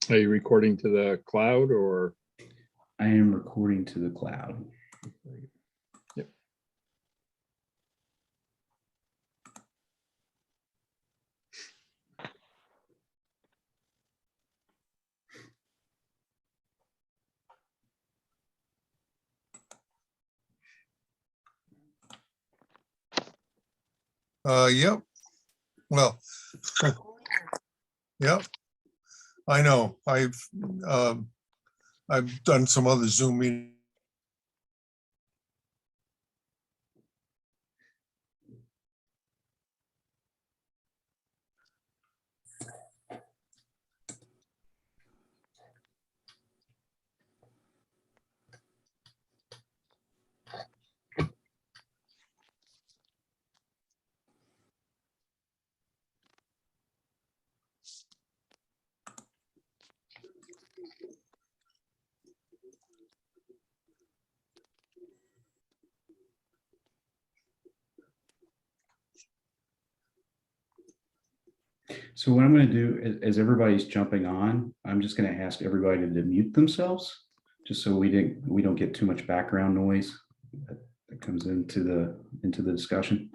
Are you recording to the cloud or? I am recording to the cloud. Yep. Yep. Well, yep. I know. I've done some other Zoom meetings. So what I'm going to do as everybody's jumping on, I'm just going to ask everybody to mute themselves, just so we don't get too much background noise that comes into the discussion.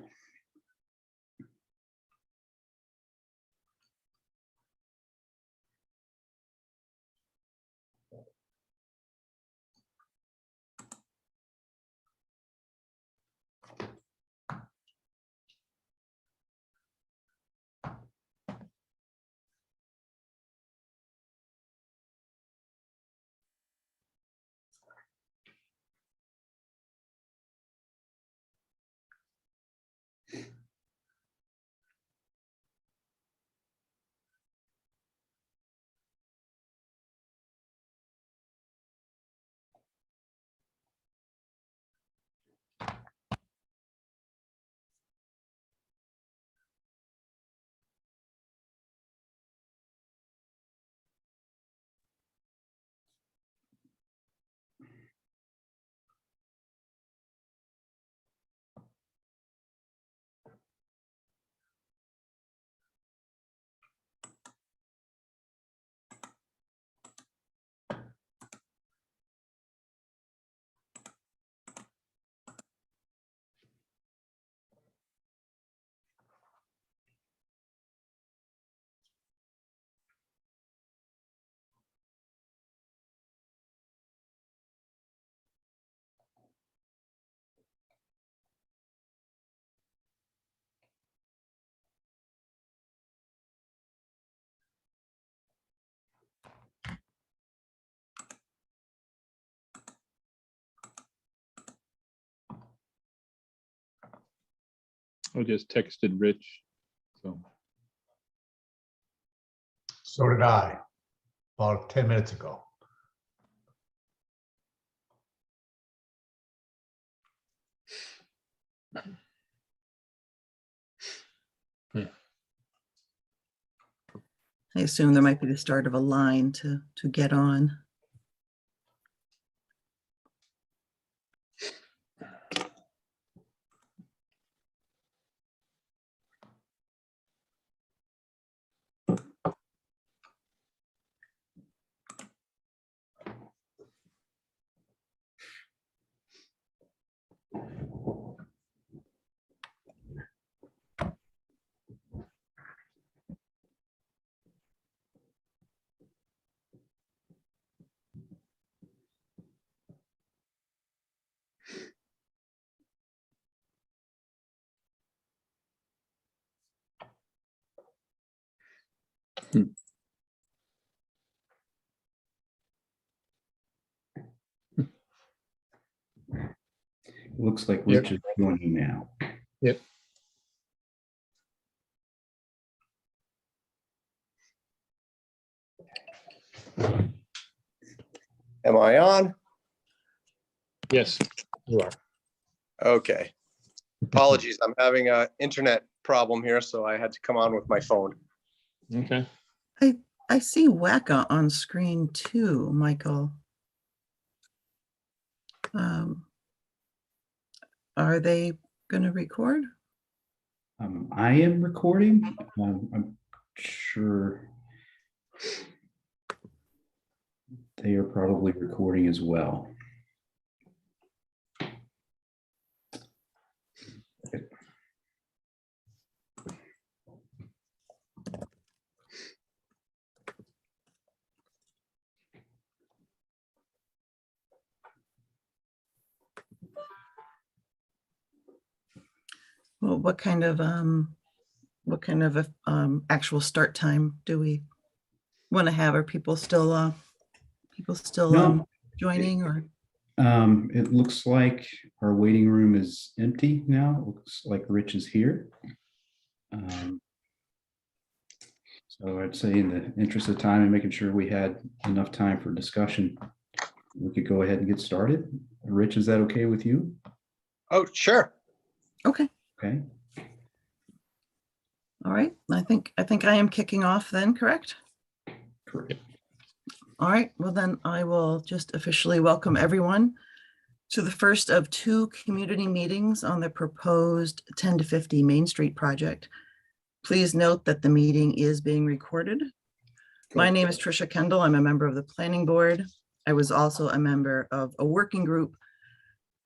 I just texted Rich. So So did I, about 10 minutes ago. I assume there might be the start of a line to get on. It looks like Rich is joining now. yep. Am I on? Yes, you are. Okay. Apologies, I'm having an internet problem here, so I had to come on with my phone. Okay. I see WACA on screen too, Michael. Are they going to record? I am recording. I'm sure They are probably recording as well. Well, what kind of actual start time do we want to have? Are people still No. joining, or? It looks like our waiting room is empty now. It looks like Rich is here. So I'd say in the interest of time and making sure we had enough time for discussion, we could go ahead and get started. Rich, is that okay with you? Oh, sure. Okay. Okay. All right. I think I am kicking off then, correct? Correct. All right. Well, then I will just officially welcome everyone to the first of two community meetings on the proposed 10 to 50 Main Street project. Please note that the meeting is being recorded. My name is Tricia Kendall. I'm a member of the planning board. I was also a member of a working group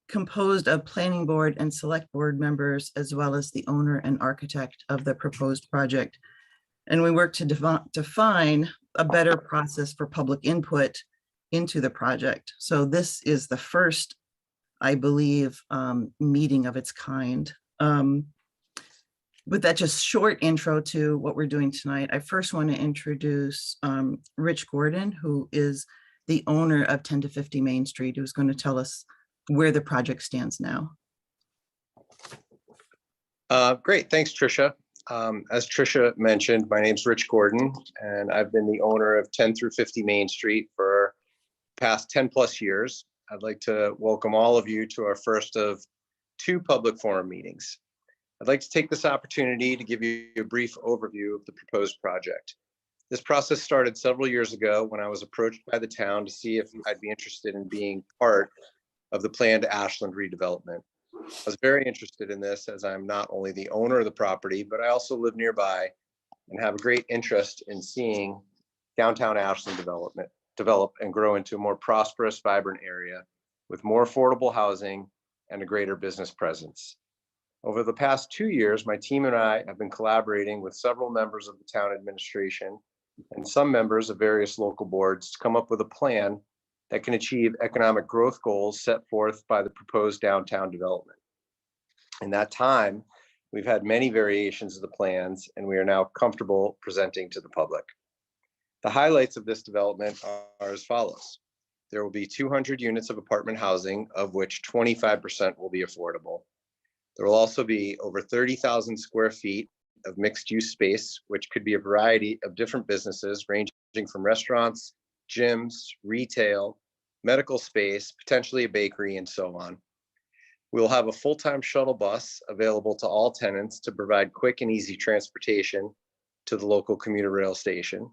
composed of planning board and select board members, as well as the owner and architect of the proposed project. And we worked to define a better process for public input into the project. So this is the first, I believe, meeting of its kind. With that just short intro to what we're doing tonight, I first want to introduce Rich Gordon, who is the owner of 10 to 50 Main Street, who's going to tell us where the project stands now. Great. Thanks, Tricia. As Tricia mentioned, my name's Rich Gordon, and I've been the owner of 10 through 50 Main Street for the past 10 plus years. I'd like to welcome all of you to our first of two public forum meetings. I'd like to take this opportunity to give you a brief overview of the proposed project. This process started several years ago when I was approached by the town to see if I'd be interested in being part of the planned Ashland redevelopment. I was very interested in this as I'm not only the owner of the property, but I also live nearby and have a great interest in seeing downtown Ashland develop and grow into a more prosperous, vibrant area with more affordable housing and a greater business presence. Over the past 2 years, my team and I have been collaborating with several members of the town administration and some members of various local boards to come up with a plan that can achieve economic growth goals set forth by the proposed downtown development. In that time, we've had many variations of the plans, and we are now comfortable presenting to the public. The highlights of this development are as follows. There will be 200 units of apartment housing, of which 25% will be affordable. There will also be over 30,000 square feet of mixed-use space, which could be a variety of different businesses ranging from restaurants, gyms, retail, medical space, potentially a bakery, and so on. We'll have a full-time shuttle bus available to all tenants to provide quick and easy transportation to the local commuter rail station.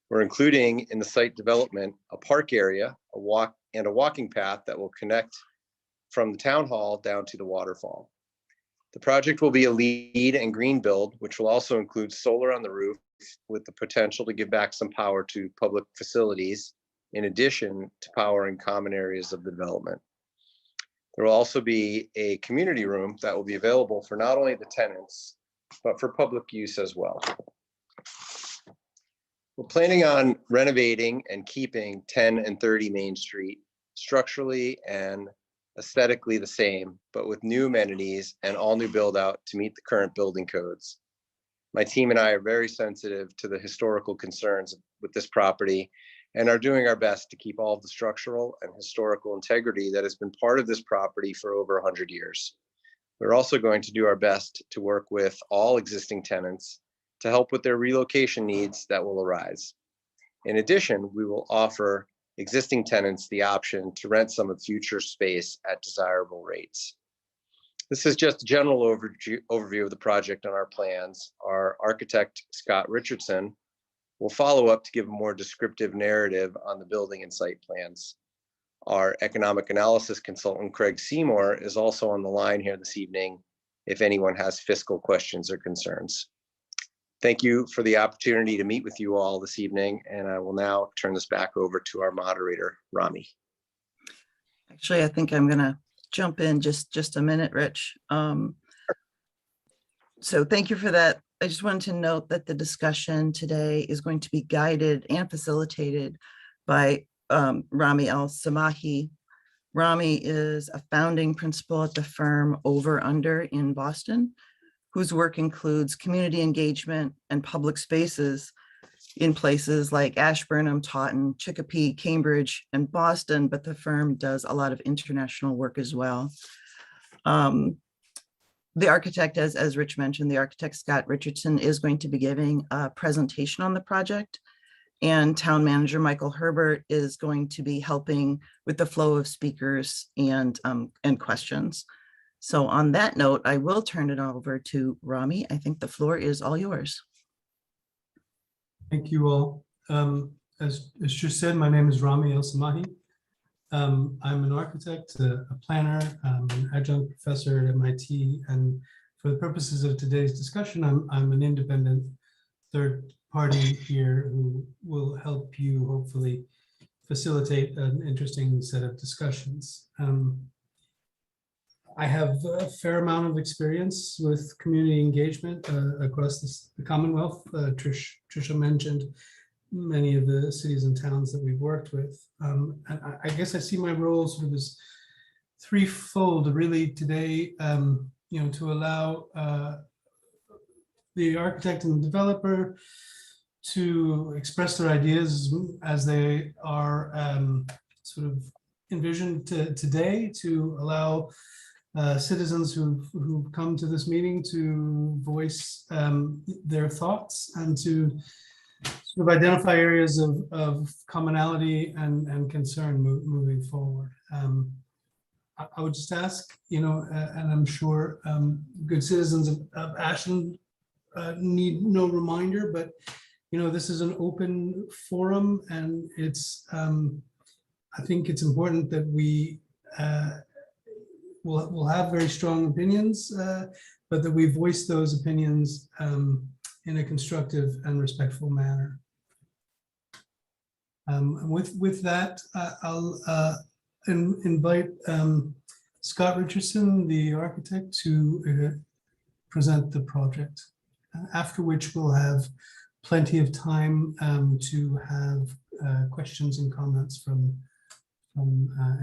We're including in the site development a park area, a walking path that will connect from the town hall down to the waterfall. The project will be a LEED and green build, which will also include solar on the roof with the potential to give back some power to public facilities, in addition to powering common areas of the development. There will also be a community room that will be available for not only the tenants, but for public use as well. We're planning on renovating and keeping 10 and 30 Main Street structurally and aesthetically the same, but with new amenities and all new build out to meet the current building codes. My team and I are very sensitive to the historical concerns with this property and are doing our best to keep all of the structural and historical integrity that has been part of this property for over 100 years. We're also going to do our best to work with all existing tenants to help with their relocation needs that will arise. In addition, we will offer existing tenants the option to rent some of future space at desirable rates. This is just a general overview of the project and our plans. Our architect, Scott Richardson, will follow up to give a more descriptive narrative on the building and site plans. Our economic analysis consultant, Craig Seymour, is also on the line here this evening if anyone has fiscal questions or concerns. Thank you for the opportunity to meet with you all this evening, and I will now turn this back over to our moderator, Rami. Actually, I think I'm gonna jump in just a minute, Rich. So thank you for that. I just wanted to note that the discussion today is going to be guided and facilitated by Rami Al-Samahi. Rami is a founding principal at the firm Over Under in Boston, whose work includes community engagement and public spaces in places like Ashburnham, Taunton, Chicopee, Cambridge, and Boston, but the firm does a lot of international work as well. The architect, as Rich mentioned, the architect Scott Richardson is going to be giving a presentation on the project, and town manager Michael Herbert is going to be helping with the flow of speakers and questions. So on that note, I will turn it over to Rami. I think the floor is all yours. Thank you all. As Trish said, my name is Rami El-Samahi. I'm an architect, a planner, an adjunct professor at MIT, and for the purposes of today's discussion, I'm an independent third party here who will help you hopefully facilitate an interesting set of discussions. I have a fair amount of experience with community engagement across the Commonwealth. Trisha mentioned many of the cities and towns that we've worked with. And I guess I see my role sort of as threefold really today, to allow the architect and the developer to express their ideas as they are sort of envisioned today, to allow citizens who've come to this meeting to voice their thoughts and to sort of identify areas of commonality and concern moving forward. I would just ask, and I'm sure good citizens of Ashland need no reminder, but this is an open forum, and it's I think it's important that we will have very strong opinions, but that we voice those opinions in a constructive and respectful manner. With that, I'll invite Scott Richardson, the architect, to present the project, after which we'll have plenty of time to have questions and comments from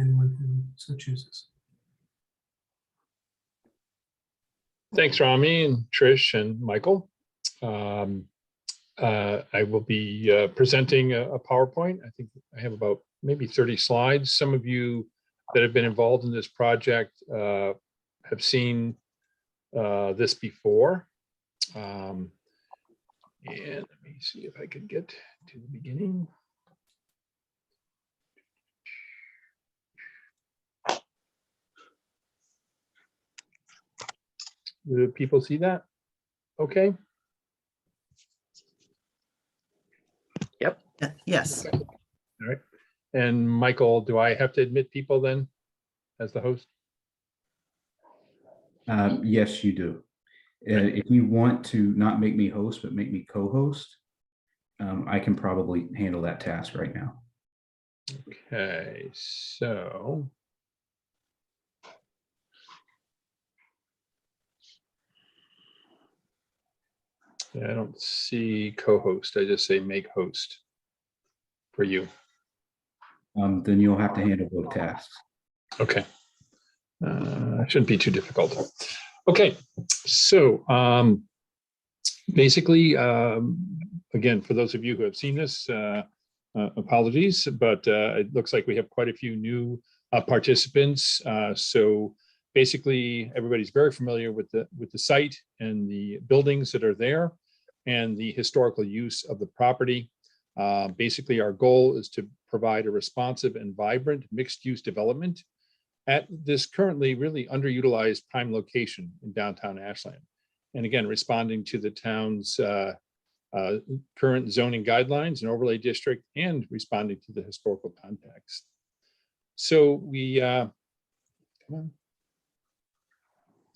anyone who so chooses. Thanks, Rami and Trish and Michael. I will be presenting a PowerPoint. I think I have about maybe 30 slides. Some of you that have been involved in this project have seen this before. And let me see if I could get to the beginning. Do people see that? Okay. Yep. Yes. All right. And Michael, do I have to admit people then as the host? Yes, you do. If you want to not make me host, but make me co-host, I can probably handle that task right now. Okay, so. Yeah, I don't see co-host. I just say make host for you. Then you'll have to handle both tasks. Okay. Shouldn't be too difficult. Okay, so basically, again, for those of you who have seen this, apologies, but it looks like we have quite a few new participants. So basically, everybody's very familiar with the site and the buildings that are there and the historical use of the property. Basically, our goal is to provide a responsive and vibrant mixed-use development at this currently really underutilized prime location in downtown Ashland. And again, responding to the town's current zoning guidelines and overlay district, and responding to the historical context. So we, come on.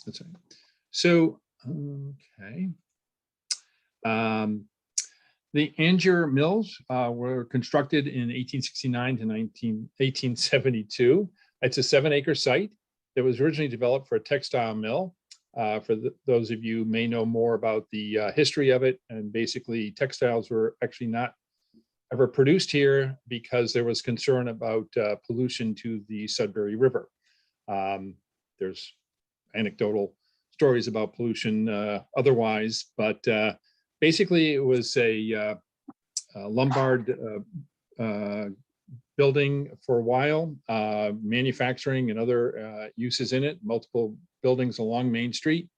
That's right. So, okay. The Angier Mills were constructed in 1869 to 1872. It's a 7-acre site that was originally developed for a textile mill. Those of you may know more about the history of it, and basically textiles were actually not ever produced here because there was concern about pollution to the Sudbury River. There's anecdotal stories about pollution otherwise, but basically it was a Lombard building for a while, manufacturing and other uses in it, multiple buildings along Main Street.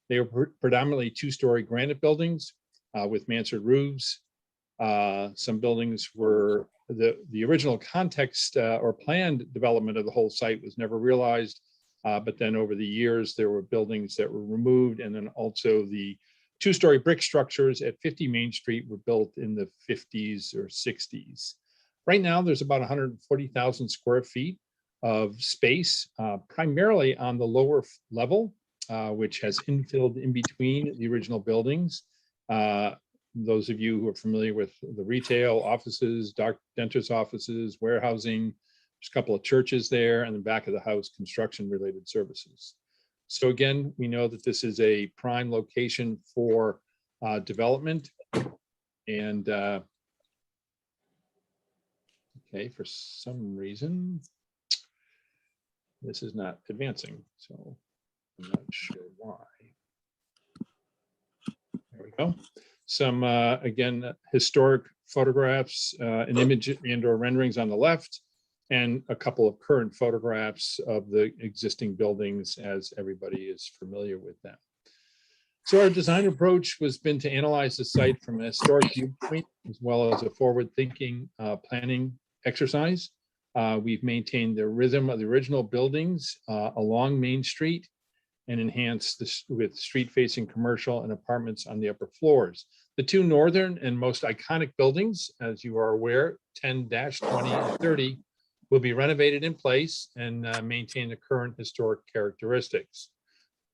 They were predominantly 2-story granite buildings with mansard roofs. Some buildings were, the original context or planned development of the whole site was never realized. But then over the years, there were buildings that were removed, and then also the 2-story brick structures at 50 Main Street were built in the 50s or 60s. Right now, there's about 140,000 square feet of space, primarily on the lower level, which has infilled in between the original buildings. Those of you who are familiar with the retail offices, dentist offices, warehousing, there's a couple of churches there, and the back of the house, construction related services. So again, we know that this is a prime location for development. And okay, for some reason, this is not advancing, so I'm not sure why. There we go. Some, again, historic photographs, an image and or renderings on the left, and a couple of current photographs of the existing buildings as everybody is familiar with them. So our design approach has been to analyze the site from a historic viewpoint as well as a forward-thinking planning exercise. We've maintained the rhythm of the original buildings along Main Street and enhanced this with street-facing commercial and apartments on the upper floors. The two northern and most iconic buildings, as you are aware, 10-20 and 30, will be renovated in place and maintain the current historic characteristics.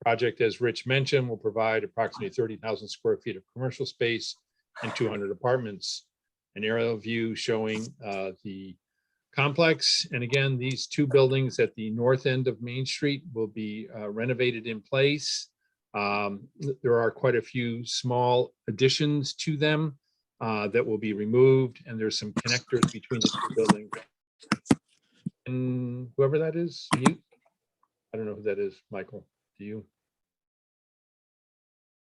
Project, as Rich mentioned, will provide approximately 30,000 square feet of commercial space and 200 apartments. An aerial view showing the complex. And again, these two buildings at the north end of Main Street will be renovated in place. There are quite a few small additions to them that will be removed, and there's some connectors between the two buildings. And whoever that is, mute. I don't know who that is, Michael. Do you?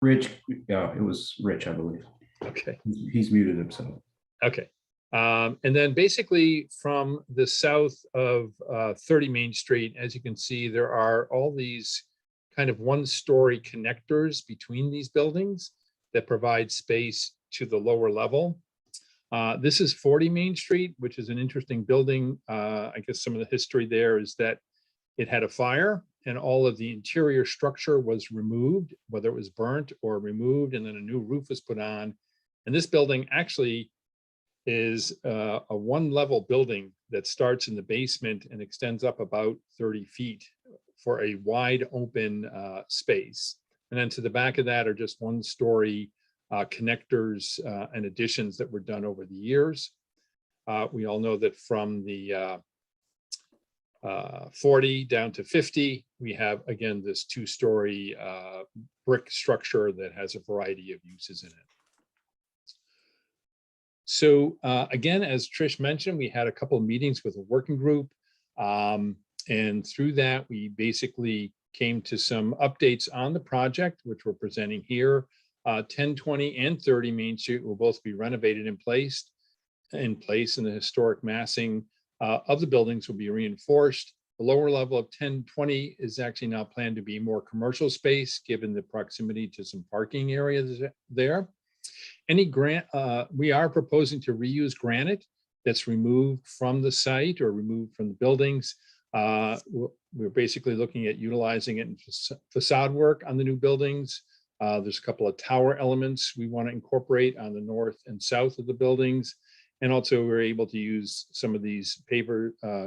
Rich, yeah, it was Rich, I believe. Okay. He's muted himself. Okay. And then basically from the south of 30 Main Street, as you can see, there are all these kind of 1-story connectors between these buildings that provide space to the lower level. This is 40 Main Street, which is an interesting building. I guess some of the history there is that it had a fire and all of the interior structure was removed, whether it was burnt or removed, and then a new roof was put on. And this building actually is a 1-level building that starts in the basement and extends up about 30 feet for a wide open space. And then to the back of that are just 1-story connectors and additions that were done over the years. We all know that from the 40 down to 50, we have, again, this 2-story brick structure that has a variety of uses in it. So again, as Trish mentioned, we had a couple of meetings with a working group. And through that, we basically came to some updates on the project, which we're presenting here. 10, 20, and 30 Main Street will both be renovated in place, and the historic massing of the buildings will be reinforced. The lower level of 10, 20 is actually now planned to be more commercial space, given the proximity to some parking areas there. We are proposing to reuse granite that's removed from the site or removed from the buildings. We're basically looking at utilizing it in facade work on the new buildings. There's a couple of tower elements we want to incorporate on the north and south of the buildings. And also we're able to use some of these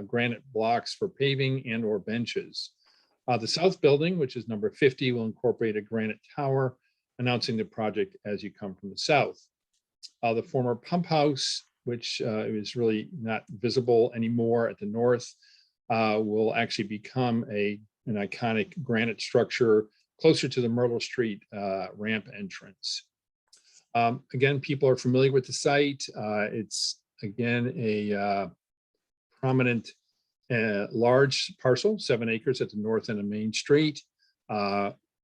granite blocks for paving and or benches. The south building, which is number 50, will incorporate a granite tower announcing the project as you come from the south. The former pump house, which is really not visible anymore at the north, will actually become an iconic granite structure closer to the Myrtle Street ramp entrance. Again, people are familiar with the site. It's again a prominent large parcel, 7 acres at the north end of Main Street,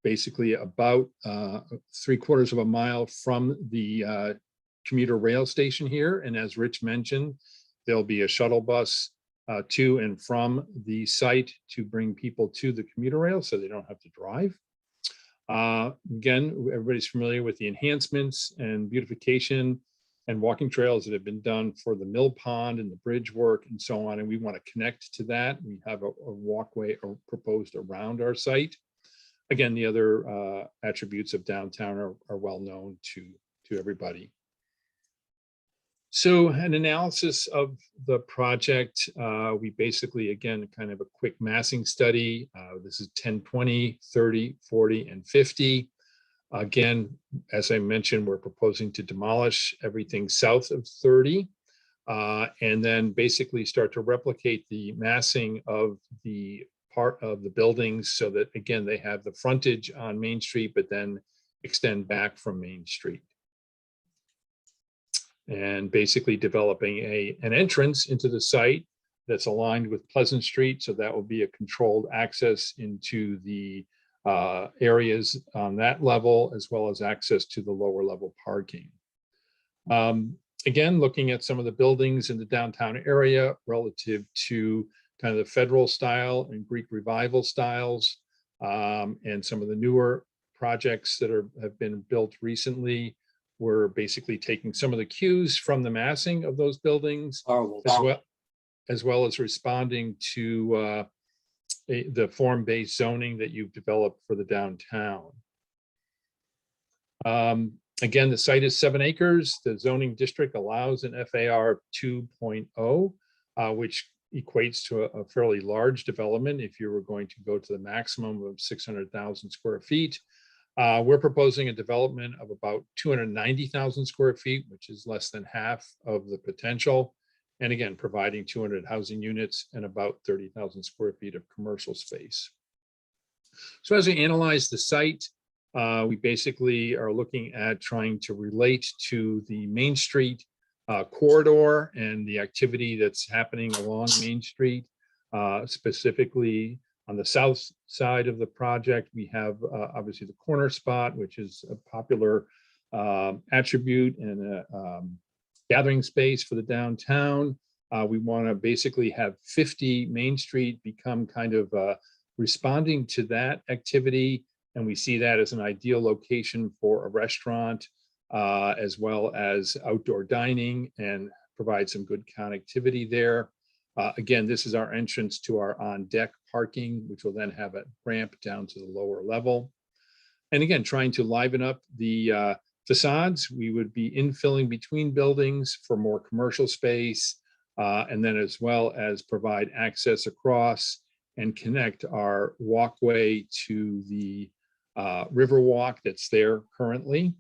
basically about 3/4 of a mile from the commuter rail station here. And as Rich mentioned, there'll be a shuttle bus to and from the site to bring people to the commuter rail so they don't have to drive. Again, everybody's familiar with the enhancements and beautification and walking trails that have been done for the mill pond and the bridge work and so on. And we want to connect to that. We have a walkway proposed around our site. Again, the other attributes of downtown are well known to everybody. So an analysis of the project, we basically, again, kind of a quick massing study. This is 10, 20, 30, 40, and 50. Again, as I mentioned, we're proposing to demolish everything south of 30 and then basically start to replicate the massing of the part of the buildings so that, again, they have the frontage on Main Street, but then extend back from Main Street. And basically developing an entrance into the site that's aligned with Pleasant Street. So that will be a controlled access into the areas on that level, as well as access to the lower level parking. Again, looking at some of the buildings in the downtown area relative to kind of the federal style and Greek revival styles, and some of the newer projects that have been built recently. We're basically taking some of the cues from the massing of those buildings, as well as responding to the form-based zoning that you've developed for the downtown. Again, the site is 7 acres. The zoning district allows an FAR 2.0, which equates to a fairly large development if you were going to go to the maximum of 600,000 square feet. We're proposing a development of about 290,000 square feet, which is less than half of the potential. And again, providing 200 housing units and about 30,000 square feet of commercial space. So as we analyze the site, we basically are looking at trying to relate to the Main Street corridor and the activity that's happening along Main Street, specifically on the south side of the project. We have obviously the corner spot, which is a popular attribute and a gathering space for the downtown. We want to basically have 50 Main Street become kind of responding to that activity. And we see that as an ideal location for a restaurant, as well as outdoor dining, and provide some good connectivity there. Again, this is our entrance to our on-deck parking, which will then have a ramp down to the lower level. And again, trying to liven up the facades, we would be infilling between buildings for more commercial space, and then as well as provide access across and connect our walkway to the river walk that's there currently.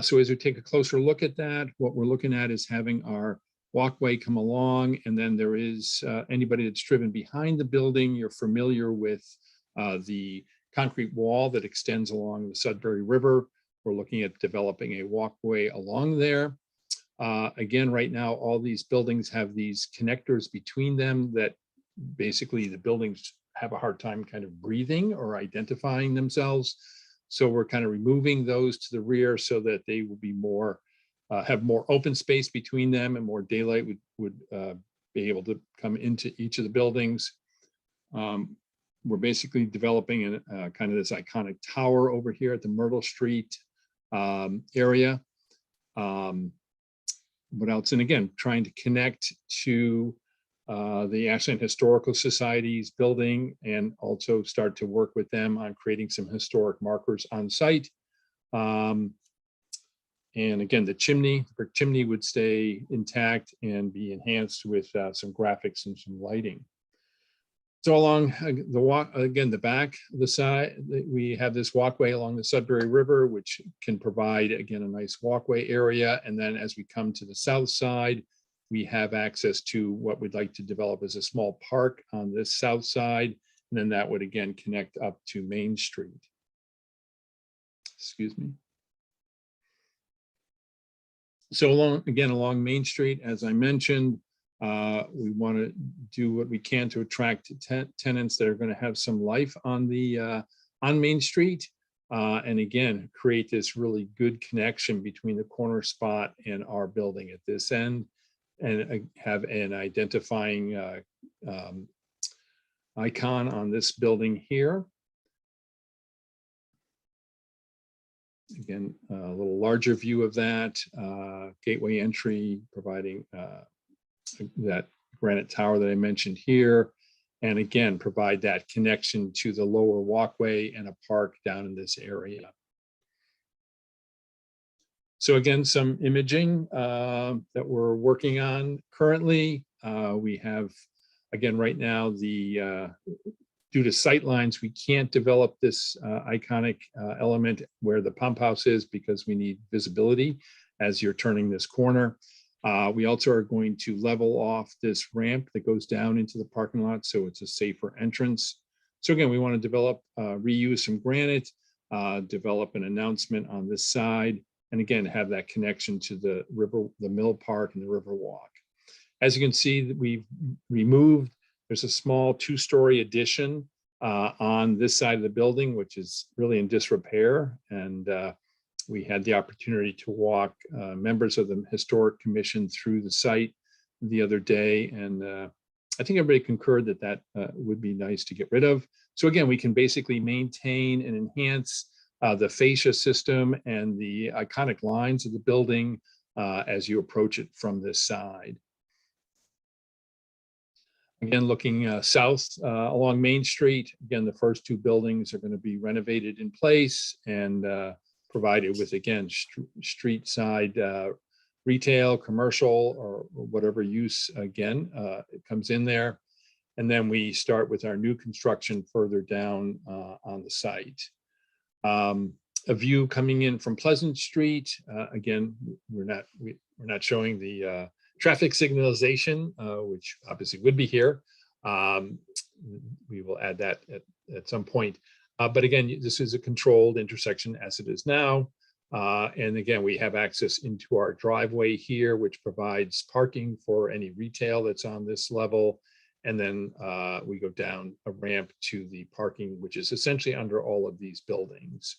So as we take a closer look at that, what we're looking at is having our walkway come along, and then there is anybody that's driven behind the building, you're familiar with the concrete wall that extends along the Sudbury River. We're looking at developing a walkway along there. Again, right now, all these buildings have these connectors between them that basically the buildings have a hard time kind of breathing or identifying themselves. So we're kind of removing those to the rear so that they will be more, have more open space between them, and more daylight would be able to come into each of the buildings. We're basically developing kind of this iconic tower over here at the Myrtle Street area. What else? And again, trying to connect to the Ashland Historical Society's building, and also start to work with them on creating some historic markers on site. And again, the brick chimney would stay intact and be enhanced with some graphics and some lighting. So along the walk, again, the back of the side, we have this walkway along the Sudbury River, which can provide, again, a nice walkway area. And then as we come to the south side, we have access to what we'd like to develop as a small park on this south side. And then that would, again, connect up to Main Street. Excuse me. So along Main Street, as I mentioned, we want to do what we can to attract tenants that are going to have some life on Main Street, and again create this really good connection between the corner spot and our building at this end, and have an identifying icon on this building here. Again, a little larger view of that gateway entry, providing that granite tower that I mentioned here, and again provide that connection to the lower walkway and a park down in this area. So again, some imaging that we're working on currently. We have, again, right now, due to sight lines, we can't develop this iconic element where the pump house is because we need visibility as you're turning this corner. We also are going to level off this ramp that goes down into the parking lot, so it's a safer entrance. So again, we want to develop, reuse some granite, develop an announcement on this side, and again, have that connection to the river, the Mill Park and the River Walk. As you can see, that we've removed, there's a small 2-story addition on this side of the building, which is really in disrepair. And we had the opportunity to walk members of the Historic Commission through the site the other day. And I think everybody concurred that that would be nice to get rid of. So again, we can basically maintain and enhance the fascia system and the iconic lines of the building as you approach it from this side. Again, looking south along Main Street, again, the first 2 buildings are going to be renovated in place and provided with, again, street side retail, commercial, or whatever use, again, it comes in there. And then we start with our new construction further down on the site. A view coming in from Pleasant Street. Again, we're not showing the traffic signalization, which obviously would be here. We will add that at some point. But again, this is a controlled intersection as it is now. And again, we have access into our driveway here, which provides parking for any retail that's on this level. And then we go down a ramp to the parking, which is essentially under all of these buildings.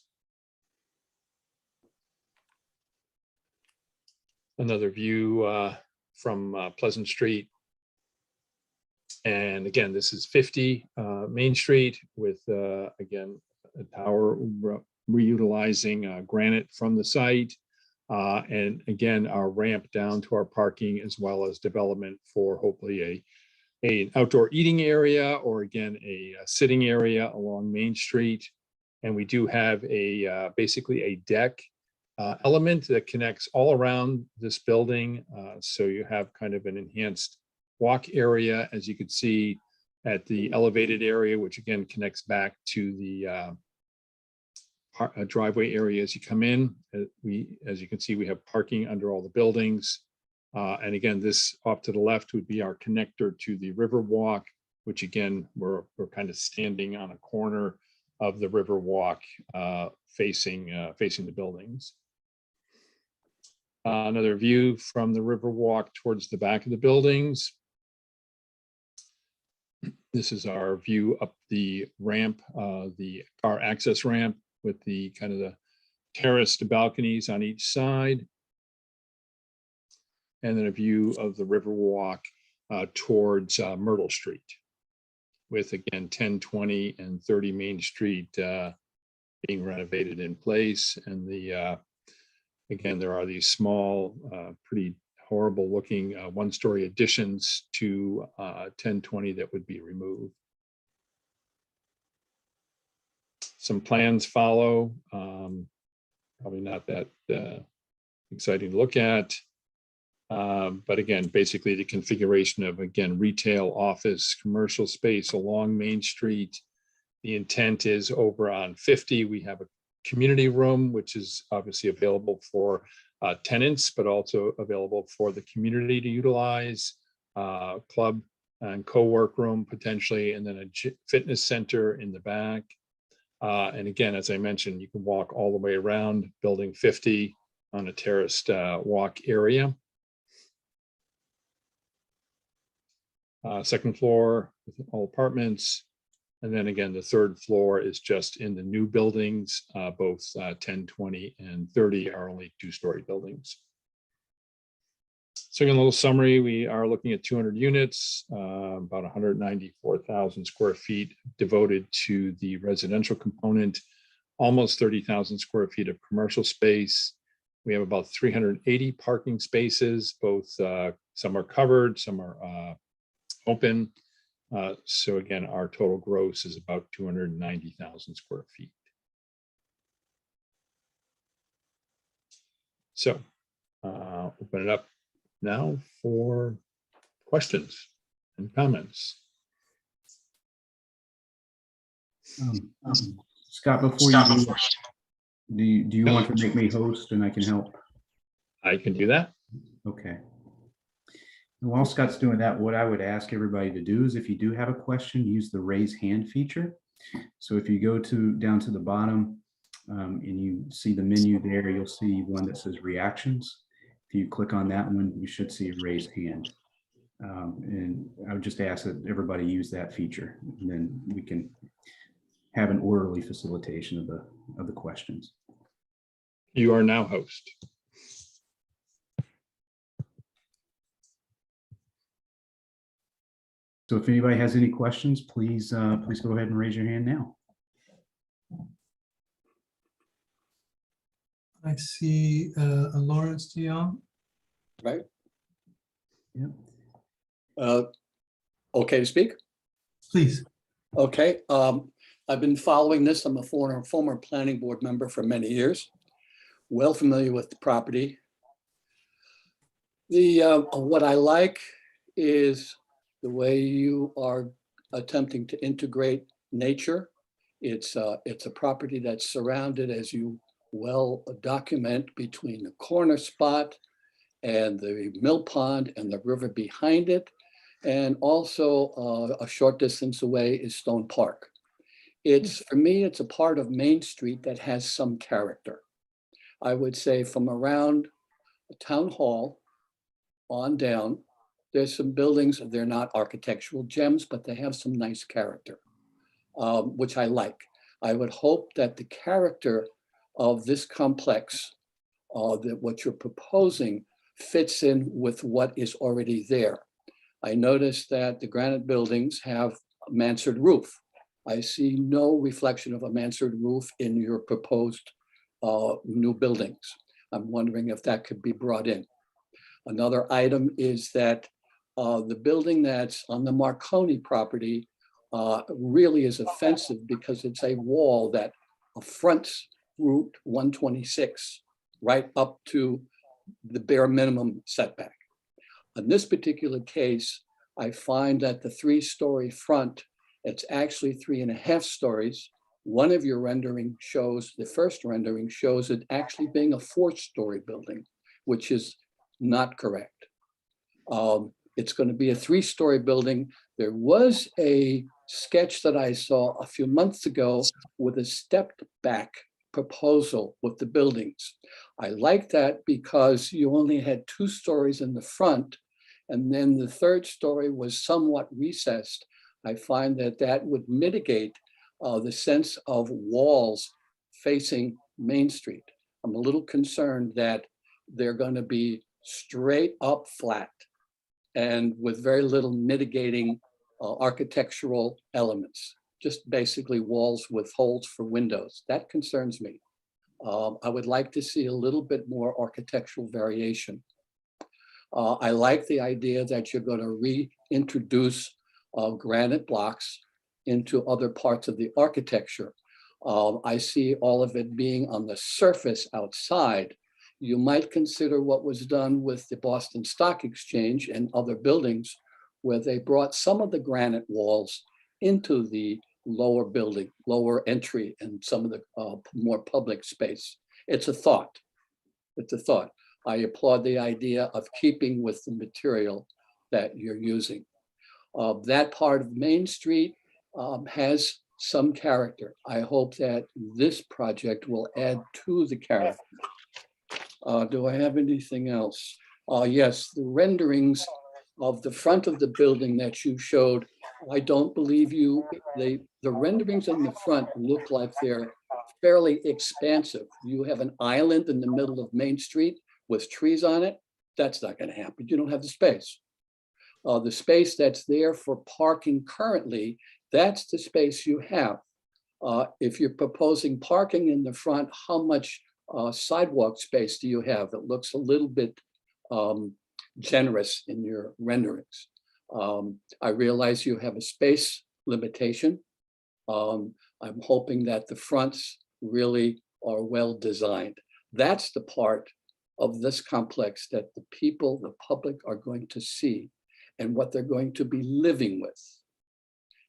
Another view from Pleasant Street. And again, this is 50 Main Street with, again, a tower reutilizing granite from the site. And again, our ramp down to our parking, as well as development for hopefully an outdoor eating area, or again, a sitting area along Main Street. And we do have basically a deck element that connects all around this building. So you have kind of an enhanced walk area, as you can see at the elevated area, which again connects back to the driveway area as you come in. As you can see, we have parking under all the buildings. And again, this off to the left would be our connector to the River Walk, which again, we're kind of standing on a corner of the River Walk facing the buildings. Another view from the River Walk towards the back of the buildings. This is our view up the ramp, the car access ramp with the kind of the terraced balconies on each side. And then a view of the River Walk towards Myrtle Street with, again, 10, 20, and 30 Main Street being renovated in place. And again, there are these small, pretty horrible looking 1-story additions to 1020 that would be removed. Some plans follow, probably not that exciting to look at. But again, basically the configuration of, again, retail, office, commercial space along Main Street. The intent is over on 50, we have a community room, which is obviously available for tenants, but also available for the community to utilize, club and co-work room potentially, and then a fitness center in the back. And again, as I mentioned, you can walk all the way around building 50 on a terraced walk area. Second floor with all apartments. And then again, the third floor is just in the new buildings, both 10, 20, and 30 are only 2-story buildings. So again, a little summary, we are looking at 200 units, about 194,000 square feet devoted to the residential component, almost 30,000 square feet of commercial space. We have about 380 parking spaces, both some are covered, some are open. So again, our total gross is about 290,000 square feet. So open it up now for questions and comments. Scott, before you do you want to make me host and I can help? I can do that. Okay. And while Scott's doing that, what I would ask everybody to do is if you do have a question, use the raise hand feature. So if you go down to the bottom and you see the menu there, you'll see one that says reactions. If you click on that one, you should see a raised hand. And I would just ask that everybody use that feature, and then we can have an orderly facilitation of the questions. You are now host. So if anybody has any questions, please go ahead and raise your hand now. I see a Lawrence Dion. Right? Yep. Okay to speak? Please. Okay. I've been following this. I'm a former planning board member for many years. Well familiar with the property. What I like is the way you are attempting to integrate nature. It's a property that's surrounded, as you well document, between the corner spot and the mill pond and the river behind it. And also a short distance away is Stone Park. For me, it's a part of Main Street that has some character. I would say from around the town hall on down, there's some buildings, they're not architectural gems, but they have some nice character, which I like. I would hope that the character of this complex, that what you're proposing, fits in with what is already there. I noticed that the granite buildings have a mansard roof. I see no reflection of a mansard roof in your proposed new buildings. I'm wondering if that could be brought in. Another item is that the building that's on the Marconi property really is offensive because it's a wall that fronts Route 126 right up to the bare minimum setback. In this particular case, I find that the 3-story front, it's actually 3.5 stories. One of your rendering shows, the first rendering shows it actually being a 4-story building, which is not correct. It's going to be a 3-story building. There was a sketch that I saw a few months ago with a stepped back proposal with the buildings. I like that because you only had 2 stories in the front, and then the 3rd story was somewhat recessed. I find that that would mitigate the sense of walls facing Main Street. I'm a little concerned that they're going to be straight up flat and with very little mitigating architectural elements, just basically walls with holes for windows. That concerns me. I would like to see a little bit more architectural variation. I like the idea that you're going to reintroduce granite blocks into other parts of the architecture. I see all of it being on the surface outside you might consider what was done with the Boston Stock Exchange and other buildings, where they brought some of the granite walls into the lower building, lower entry, and some of the more public space. It's a thought. It's a thought. I applaud the idea of keeping with the material that you're using. That part of Main Street has some character. I hope that this project will add to the character. Do I have anything else? Yes, the renderings of the front of the building that you showed, I don't believe you, the renderings in the front look like they're fairly expansive. You have an island in the middle of Main Street with trees on it. That's not going to happen. You don't have the space. The space that's there for parking currently, that's the space you have. If you're proposing parking in the front, how much sidewalk space do you have? It looks a little bit generous in your renderings. I realize you have a space limitation. I'm hoping that the fronts really are well designed. That's the part of this complex that the people, the public are going to see and what they're going to be living with.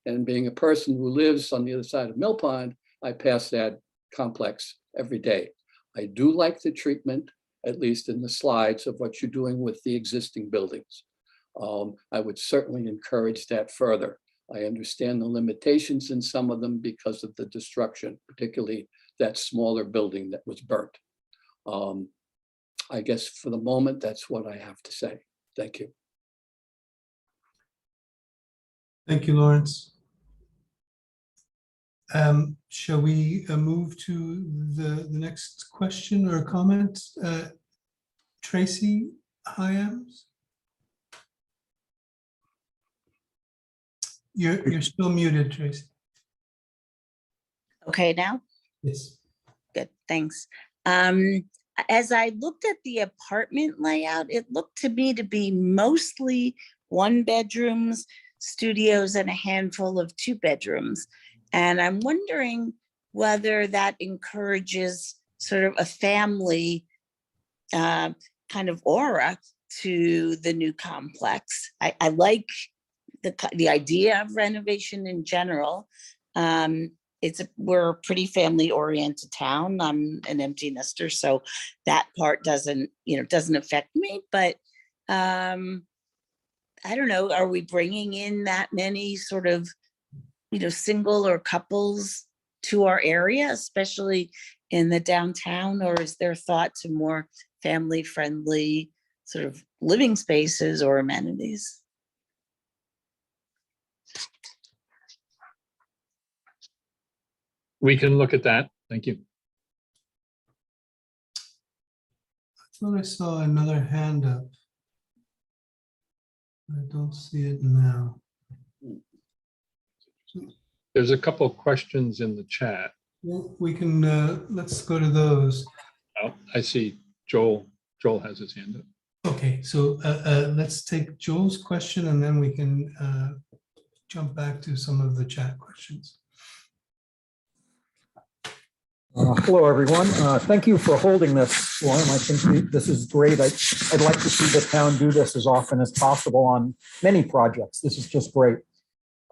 And being a person who lives on the other side of Mill Pond, I pass that complex every day. I do like the treatment, at least in the slides, of what you're doing with the existing buildings. I would certainly encourage that further. I understand the limitations in some of them because of the destruction, particularly that smaller building that was burnt. I guess for the moment, that's what I have to say. Thank you. Thank you, Lawrence. Shall we move to the next question or comment? Tracy Hyams? You're still muted, Tracy. Okay, now? Yes. Good, thanks. As I looked at the apartment layout, it looked to me to be mostly 1-bedrooms, studios, and a handful of 2-bedrooms. And I'm wondering whether that encourages sort of a family kind of aura to the new complex. I like the idea of renovation in general. We're a pretty family-oriented town. I'm an empty nester, so that part doesn't affect me. But I don't know. Are we bringing in that many sort of single or couples to our area, especially in the downtown, or is there thought to more family-friendly sort of living spaces or amenities? We can look at that. Thank you. I thought I saw another hand up. I don't see it now. There's a couple of questions in the chat. Well, we can, let's go to those. Oh, I see Joel. Joel has his hand up. Okay, so let's take Joel's question and then we can jump back to some of the chat questions. Hello, everyone. Thank you for holding this forum. I think this is great. I'd like to see the town do this as often as possible on many projects. This is just great.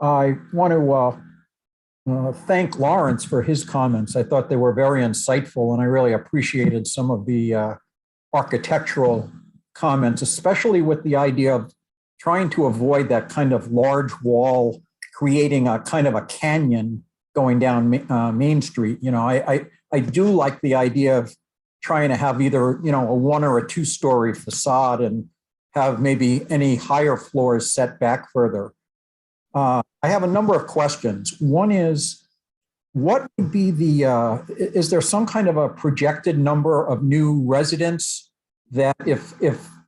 I want to thank Lawrence for his comments. I thought they were very insightful, and I really appreciated some of the architectural comments, especially with the idea of trying to avoid that kind of large wall, creating a kind of a canyon going down Main Street. I do like the idea of trying to have either, a 1 or a 2-story facade and have maybe any higher floors set back further. I have a number of questions. One is, what would be is there some kind of a projected number of new residents that if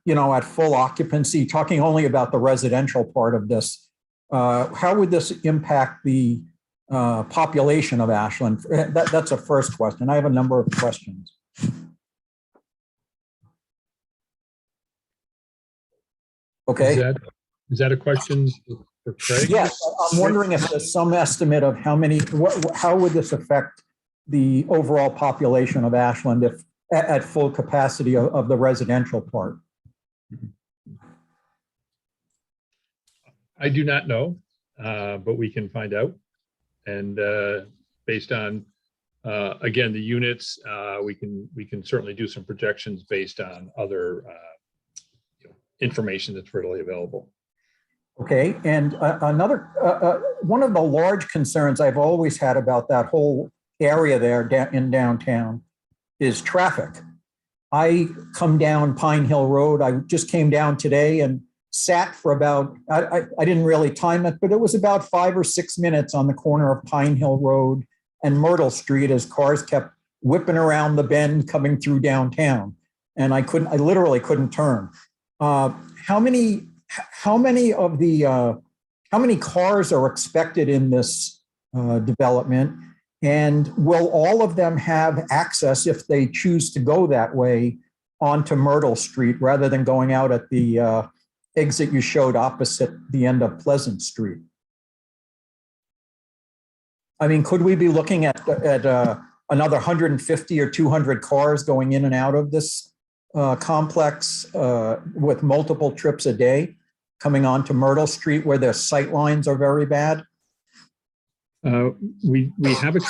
at full occupancy, talking only about the residential part of this, how would this impact the population of Ashland? That's a first question. I have a number of questions. Okay. Is that a question for Craig? Yes, I'm wondering if there's some estimate of how would this affect the overall population of Ashland at full capacity of the residential part? I do not know, but we can find out. And based on, again, the units, we can certainly do some projections based on other information that's readily available. Okay, and another, one of the large concerns I've always had about that whole area there in downtown is traffic. I come down Pine Hill Road. I just came down today and sat for about, I didn't really time it, but it was about 5 or 6 minutes on the corner of Pine Hill Road and Myrtle Street as cars kept whipping around the bend coming through downtown. And I literally couldn't turn. How many cars are expected in this development? And will all of them have access, if they choose to go that way, onto Myrtle Street rather than going out at the exit you showed opposite the end of Pleasant Street? I mean, could we be looking at another 150 or 200 cars going in and out of this complex with multiple trips a day coming onto Myrtle Street where their sight lines are very bad? We have a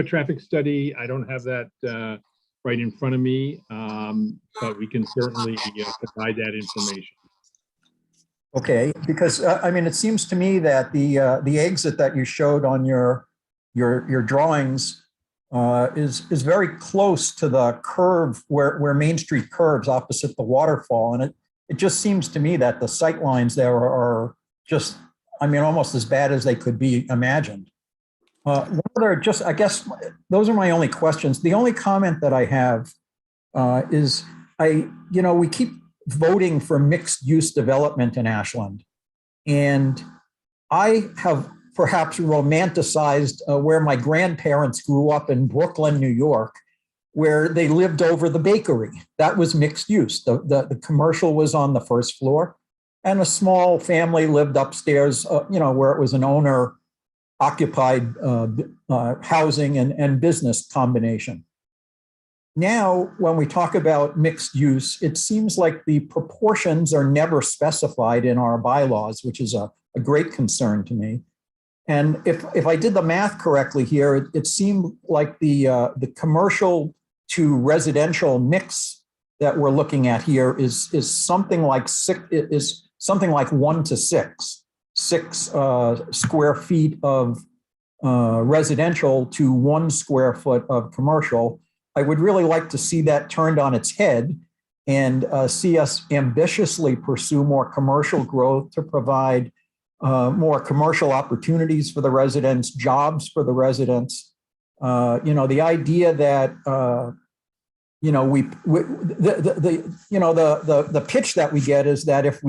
traffic study. I don't have that right in front of me, but we can certainly provide that information. Okay, because I mean, it seems to me that the exit that you showed on your drawings is very close to the curve where Main Street curves opposite the waterfall, and it just seems to me that the sight lines there are just, I mean, almost as bad as they could be imagined. One other, I guess those are my only questions. The only comment that I have is we keep voting for mixed use development in Ashland. And I have perhaps romanticized where my grandparents grew up in Brooklyn, New York, where they lived over the bakery. That was mixed use. The commercial was on the first floor and a small family lived upstairs, where it was an owner occupied housing and business combination. Now, when we talk about mixed use, it seems like the proportions are never specified in our bylaws, which is a great concern to me. And if I did the math correctly here, it seemed like the commercial to residential mix that we're looking at here is something like 1 to 6 square feet of residential to 1 square foot of commercial. I would really like to see that turned on its head and see us ambitiously pursue more commercial growth to provide more commercial opportunities for the residents, jobs for the residents. The idea that the pitch that we get is that if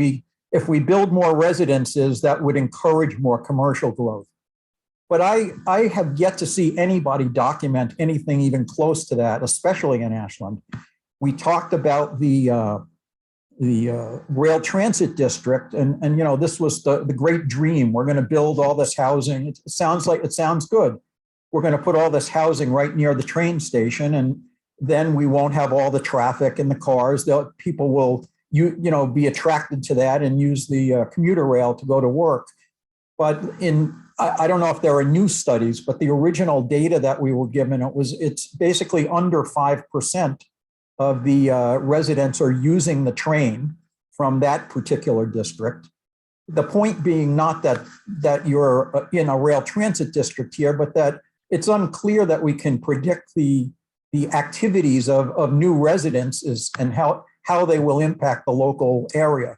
we build more residences, that would encourage more commercial growth. But I have yet to see anybody document anything even close to that, especially in Ashland. We talked about the rail transit district, and this was the great dream. We're going to build all this housing. It sounds good. We're going to put all this housing right near the train station, and then we won't have all the traffic and the cars. People will be attracted to that and use the commuter rail to go to work. But I don't know if there are new studies, but the original data that we were given, it's basically under 5% of the residents are using the train from that particular district. The point being not that you're in a rail transit district here, but that it's unclear that we can predict the activities of new residents and how they will impact the local area.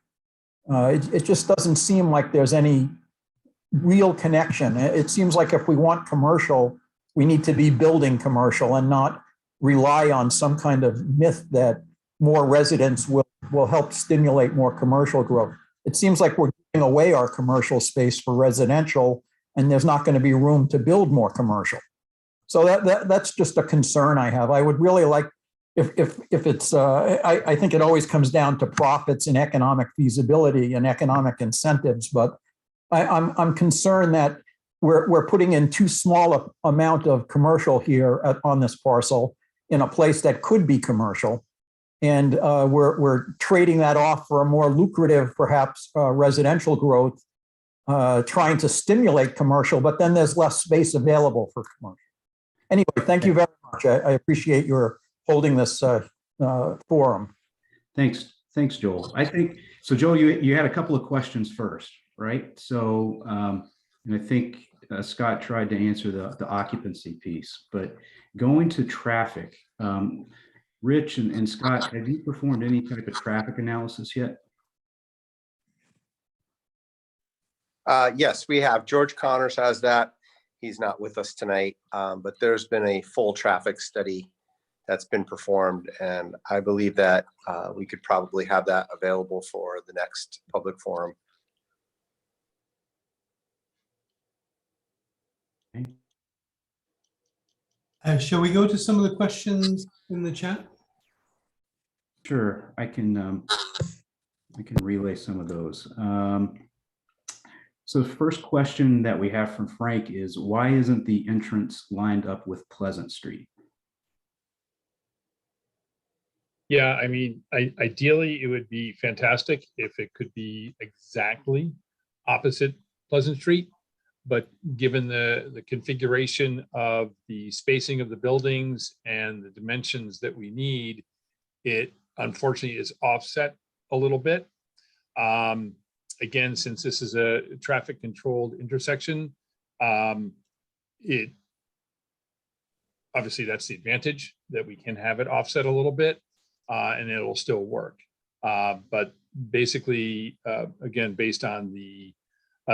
It just doesn't seem like there's any real connection. It seems like if we want commercial, we need to be building commercial and not rely on some kind of myth that more residents will help stimulate more commercial growth. It seems like we're giving away our commercial space for residential, and there's not going to be room to build more commercial. So that's just a concern I have. I would really like, if it's, I think it always comes down to profits and economic feasibility and economic incentives, but I'm concerned that we're putting in too small amount of commercial here on this parcel, in a place that could be commercial. And we're trading that off for a more lucrative, perhaps residential growth, trying to stimulate commercial, but then there's less space available for commercial. Anyway, thank you very much. I appreciate your holding this forum. Thanks, Joel. I think, so Joel, you had a couple of questions first, right? So, and I think Scott tried to answer the occupancy piece, but going to traffic, Rich and Scott, have you performed any type of traffic analysis yet? Yes, we have. George Connors has that. He's not with us tonight, but there's been a full traffic study that's been performed, and I believe that we could probably have that available for the next public forum. Shall we go to some of the questions in the chat? Sure, I can relay some of those. So the first question that we have from Frank is, why isn't the entrance lined up with Pleasant Street? Yeah, I mean, ideally, it would be fantastic if it could be exactly opposite Pleasant Street. But given the configuration of the spacing of the buildings and the dimensions that we need, it unfortunately is offset a little bit. Again, since this is a traffic controlled intersection, it obviously that's the advantage, that we can have it offset a little bit and it'll still work. But basically, again, based on the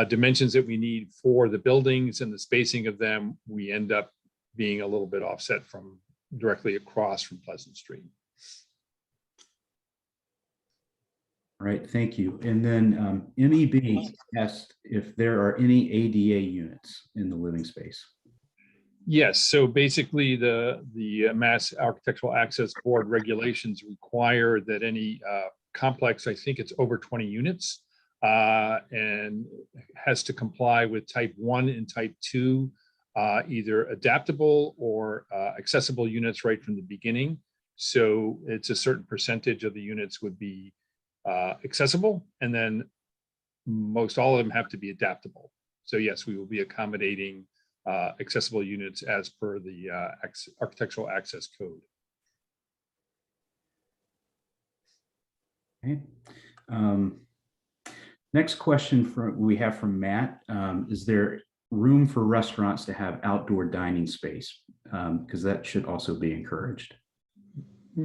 dimensions that we need for the buildings and the spacing of them, we end up being a little bit offset from directly across from Pleasant Street. All right, thank you. And then MEB asked if there are any ADA units in the living space. Yes, so basically the Mass Architectural Access Board regulations require that any complex, I think it's over 20 units, and has to comply with type 1 and type 2, either adaptable or accessible units right from the beginning. So it's a certain percentage of the units would be accessible, and then most all of them have to be adaptable. So yes, we will be accommodating accessible units as per the Architectural Access Code. Okay. Next question we have from Matt. Is there room for restaurants to have outdoor dining space? Because that should also be encouraged.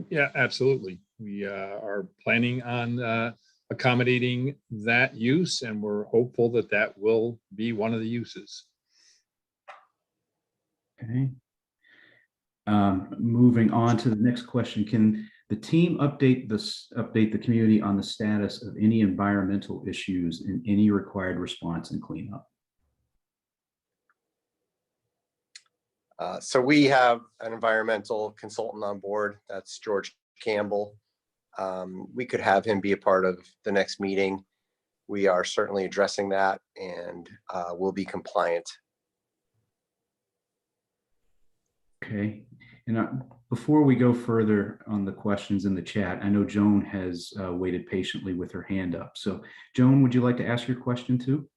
Yeah, absolutely. We are planning on accommodating that use, and we're hopeful that that will be one of the uses. Okay. Moving on to the next question. Can the team update the community on the status of any environmental issues and any required response and cleanup? So we have an environmental consultant on board. That's George Campbell. We could have him be a part of the next meeting. We are certainly addressing that, and will be compliant. Okay. And before we go further on the questions in the chat, I know Joan has waited patiently with her hand up. So Joan, would you like to ask your question too?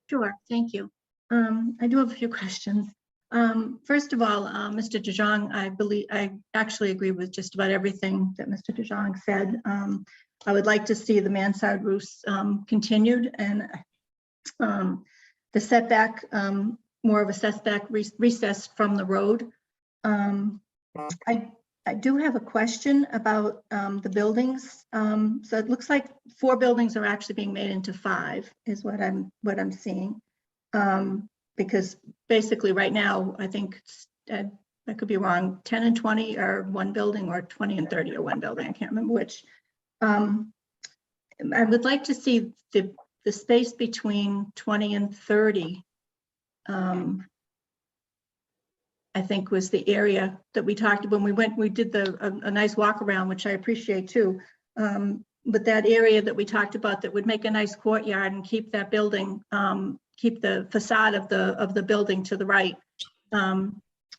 Sure, thank you. I do have a few questions. First of all, Mr. DeJong, I actually agree with just about everything that Mr. DeJong said. I would like to see the mansard roofs continued, and the setback, more of a setback recess from the road. I do have a question about the buildings. So it looks like 4 buildings are actually being made into 5, is what I'm seeing. Because basically right now, I think I could be wrong, 10 and 20 are one building, or 20 and 30 are one building. I can't remember which. I would like to see the space between 20 and 30. I think was the area that we talked when we did a nice walk around, which I appreciate too. But that area that we talked about that would make a nice courtyard and keep that building, keep the facade of the building to the right.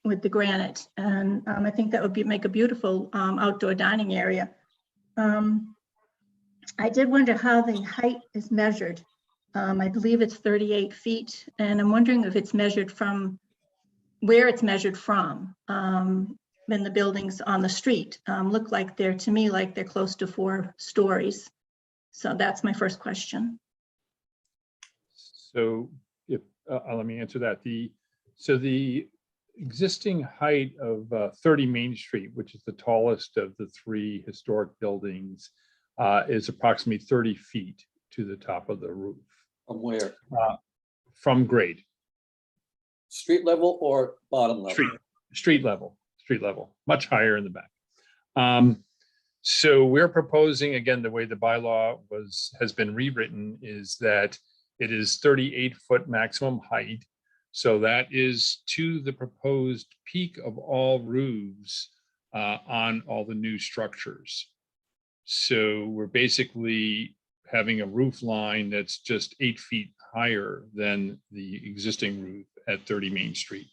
with the granite. And I think that would make a beautiful outdoor dining area. I did wonder how the height is measured. I believe it's 38 feet, and I'm wondering if it's measured from where it's measured from. When the buildings on the street look like they're, to me, like they're close to 4 stories. So that's my first question. So if, let me answer that. The existing height of 30 Main Street, which is the tallest of the 3 historic buildings, is approximately 30 feet to the top of the roof. From where? From grade. Street level or bottom level? Street level, much higher in the back. So we're proposing, again, the way the bylaw has been rewritten is that it is 38-foot maximum height. So that is to the proposed peak of all roofs on all the new structures. So we're basically having a roof line that's just 8 feet higher than the existing roof at 30 Main Street.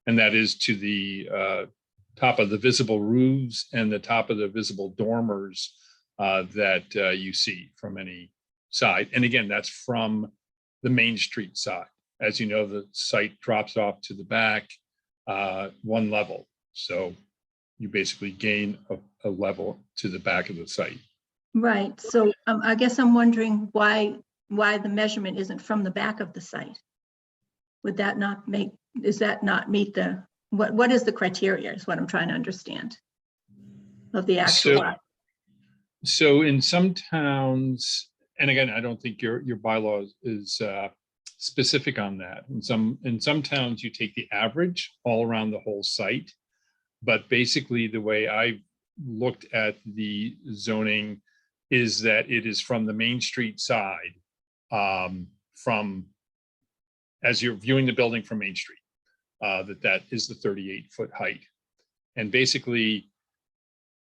And that is to the top of the visible roofs and the top of the visible dormers that you see from any side. And again, that's from the Main Street side. As you know, the site drops off to the back 1 level. So you basically gain a level to the back of the site. Right. So I guess I'm wondering why the measurement isn't from the back of the site. Would that not make, does that not meet the, what is the criteria is what I'm trying to understand of the actual lot? So in some towns, and again, I don't think your bylaw is specific on that. In some towns, you take the average all around the whole site. But basically, the way I looked at the zoning is that it is from the Main Street side, from as you're viewing the building from Main Street, that is the 38-foot height. And basically,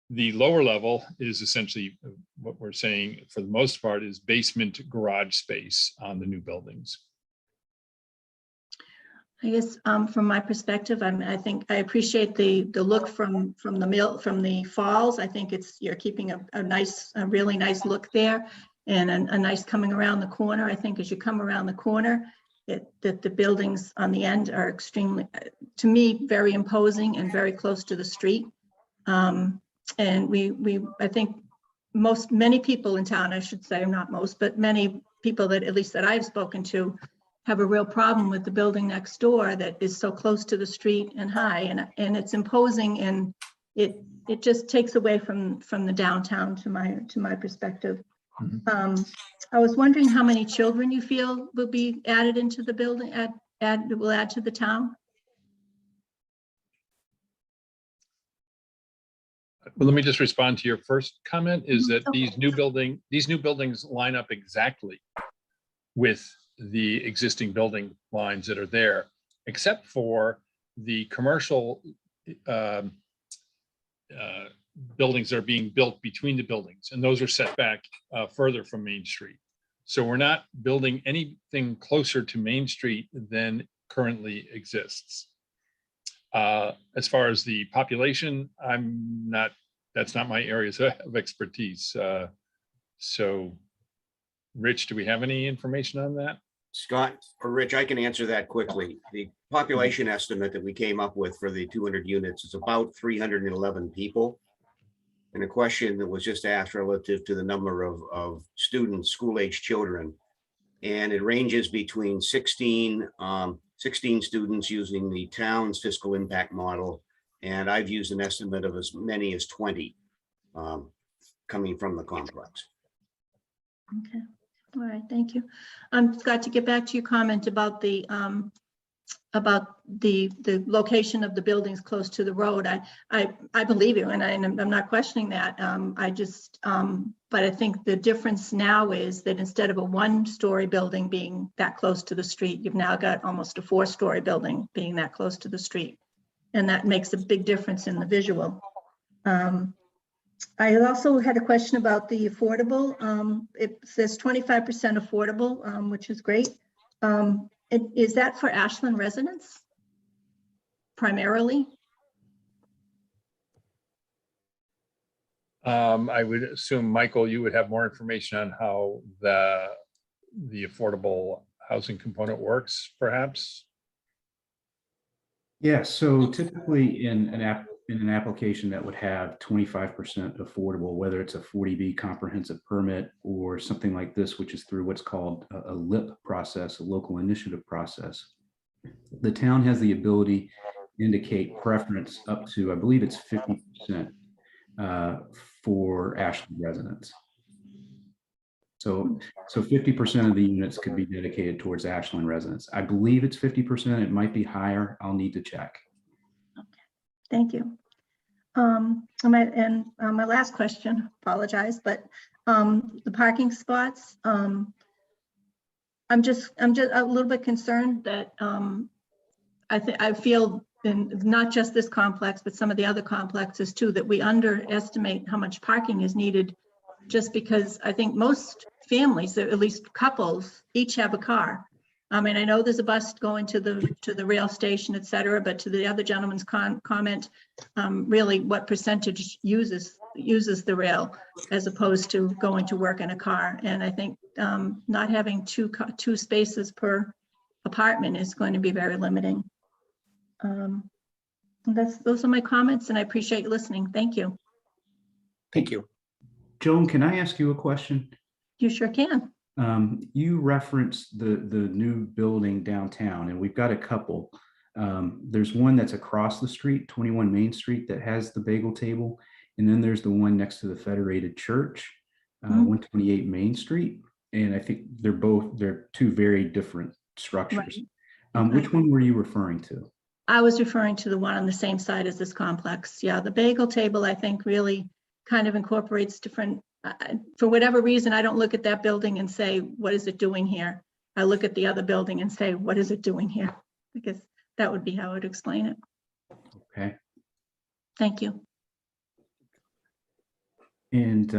the lower level is essentially what we're saying for the most part is basement garage space on the new buildings. I guess from my perspective, I think I appreciate the look from the falls. I think you're keeping a really nice look there, and a nice coming around the corner. I think as you come around the corner, that the buildings on the end are extremely, to me, very imposing and very close to the street. And I think many people in town, I should say, not most, but many people that at least that I've spoken to, have a real problem with the building next door that is so close to the street and high, and it's imposing, and it just takes away from the downtown to my perspective. Mm-hmm. I was wondering how many children you feel will be added into the building, will add to the town? Well, let me just respond to your first comment, is that these new buildings line up exactly with the existing building lines that are there, except for the commercial buildings that are being built between the buildings, and those are set back further from Main Street. So we're not building anything closer to Main Street than currently exists. As far as the population, that's not my areas of expertise. So Rich, do we have any information on that? Scott or Rich, I can answer that quickly. The population estimate that we came up with for the 200 units is about 311 people. And a question that was just asked relative to the number of students, school-age children. And it ranges between 16 students using the town's fiscal impact model. And I've used an estimate of as many as 20 coming from the complex. Okay. All right, thank you. Scott, to get back to your comment about the location of the buildings close to the road, I believe you, and I'm not questioning that. But I think the difference now is that instead of a 1-story building being that close to the street, you've now got almost a 4-story building being that close to the street, and that makes a big difference in the visual. I also had a question about the affordable. It says 25% affordable, which is great. Is that for Ashland residents? primarily? I would assume, Michael, you would have more information on how the affordable housing component works, perhaps? Yeah, so typically in an application that would have 25% affordable, whether it's a 40B comprehensive permit or something like this, which is through what's called a LIP process, a local initiative process, the town has the ability to indicate preference up to, I believe it's 50% for Ashland residents. So 50% of the units could be dedicated towards Ashland residents. I believe it's 50%. It might be higher. I'll need to check. Okay, thank you. My last question, apologize, but the parking spots, I'm just a little bit concerned that I feel, in not just this complex, but some of the other complexes too, that we underestimate how much parking is needed, just because I think most families, at least couples, each have a car. I mean, I know there's a bus going to the rail station, et cetera, but to the other gentleman's comment, really what percentage uses the rail as opposed to going to work in a car? And I think not having two spaces per apartment is going to be very limiting. Those are my comments, and I appreciate you listening. Thank you. Thank you. Joan, can I ask you a question? You sure can. You referenced the new building downtown, and we've got a couple. There's one that's across the street, 21 Main Street, that has the bagel table. And then there's the one next to the Federated Church, 128 Main Street. And I think they're two very different structures. Right. Which one were you referring to? I was referring to the one on the same side as this complex. Yeah, the bagel table, I think, really kind of incorporates different, for whatever reason, I don't look at that building and say, what is it doing here? I look at the other building and say, what is it doing here? Because that would be how I would explain it. Okay. Thank you. And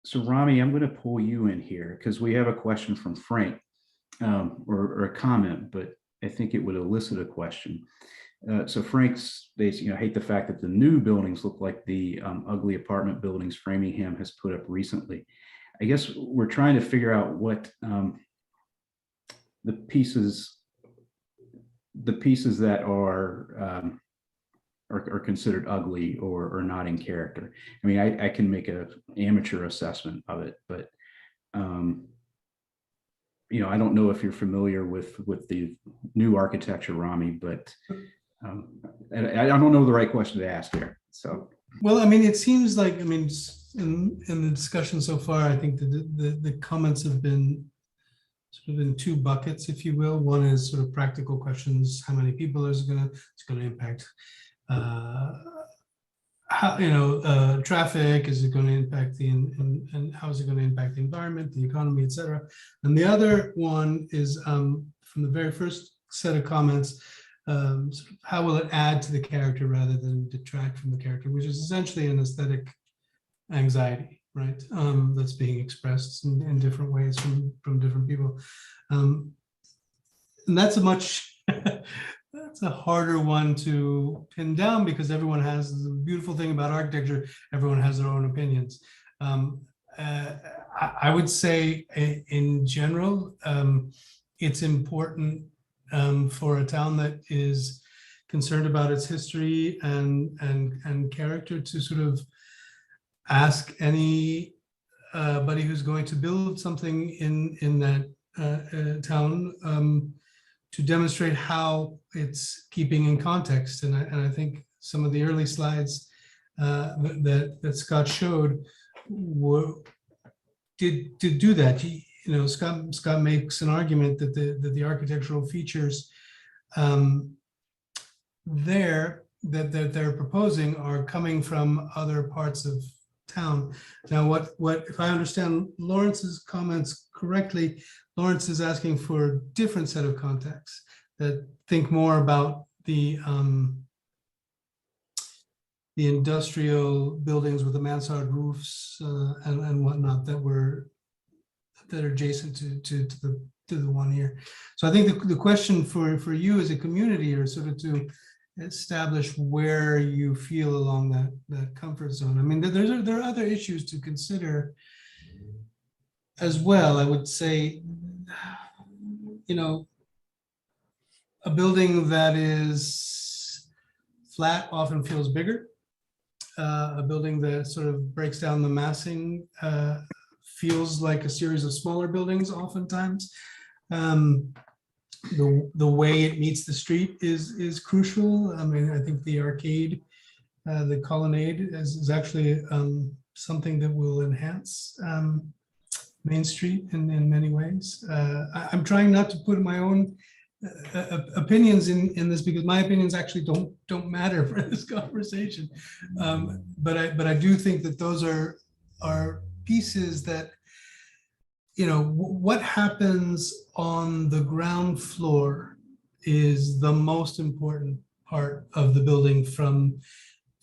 so Rami, I'm going to pull you in here because we have a question from Frank, or a comment, but I think it would elicit a question. So Frank's basically, hate the fact that the new buildings look like the ugly apartment buildings Framingham has put up recently. I guess we're trying to figure out what the pieces that are considered ugly or not in character. I mean, I can make an amateur assessment of it, but I don't know if you're familiar with the new architecture, Rami, but I don't know the right question to ask here. So, well, I mean, it seems like, I mean, in the discussion so far, I think the comments have been sort of in two buckets, if you will. One is sort of practical questions: how many people it's going to impact? How traffic, is it going to impact and how is it going to impact the environment, the economy, etc. And the other one is from the very first set of comments. Sort of how will it add to the character rather than detract from the character, which is essentially an aesthetic anxiety, right? That's being expressed in different ways from different people. And that's that's a harder one to pin down because everyone has the beautiful thing about architecture. Everyone has their own opinions. I would say in general, it's important for a town that is concerned about its history and character to sort of ask anybody who's going to build something in that town to demonstrate how it's keeping in context. And I think some of the early slides that Scott showed did do that. Scott makes an argument that the architectural features that they're proposing are coming from other parts of town. Now, what if I understand Lawrence's comments correctly, Lawrence is asking for a different set of contexts that think more about the industrial buildings with the mansard roofs and whatnot that are adjacent to the 1 year. So I think the question for you as a community are sort of to establish where you feel along that comfort zone. I mean, there are other issues to consider as well. I would say, you know, a building that is flat often feels bigger. A building that sort of breaks down the massing feels like a series of smaller buildings oftentimes. The way it meets the street is crucial. I mean, I think the arcade, the colonnade is actually something that will enhance Main Street in many ways. I'm trying not to put my own opinions in this, because my opinions actually don't matter for this conversation. But I do think that those are pieces that, you know, what happens on the ground floor is the most important part of the building from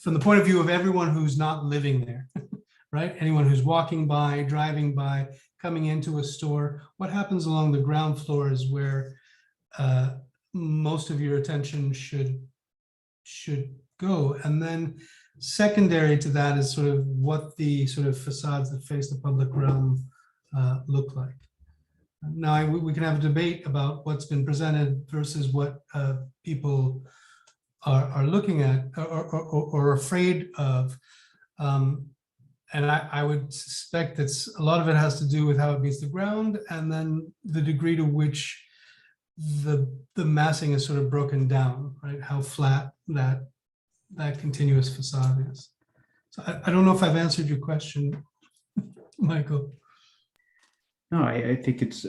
the point of view of everyone who's not living there, right? Anyone who's walking by, driving by, coming into a store. What happens along the ground floor is where most of your attention should go. And then secondary to that is sort of what the sort of facades that face the public realm look like. Now, we can have a debate about what's been presented versus what people are looking at or afraid of. And I would suspect that a lot of it has to do with how it meets the ground, and then the degree to which the massing is sort of broken down, right? How flat that continuous facade is. So I don't know if I've answered your question, Michael. No, I think it's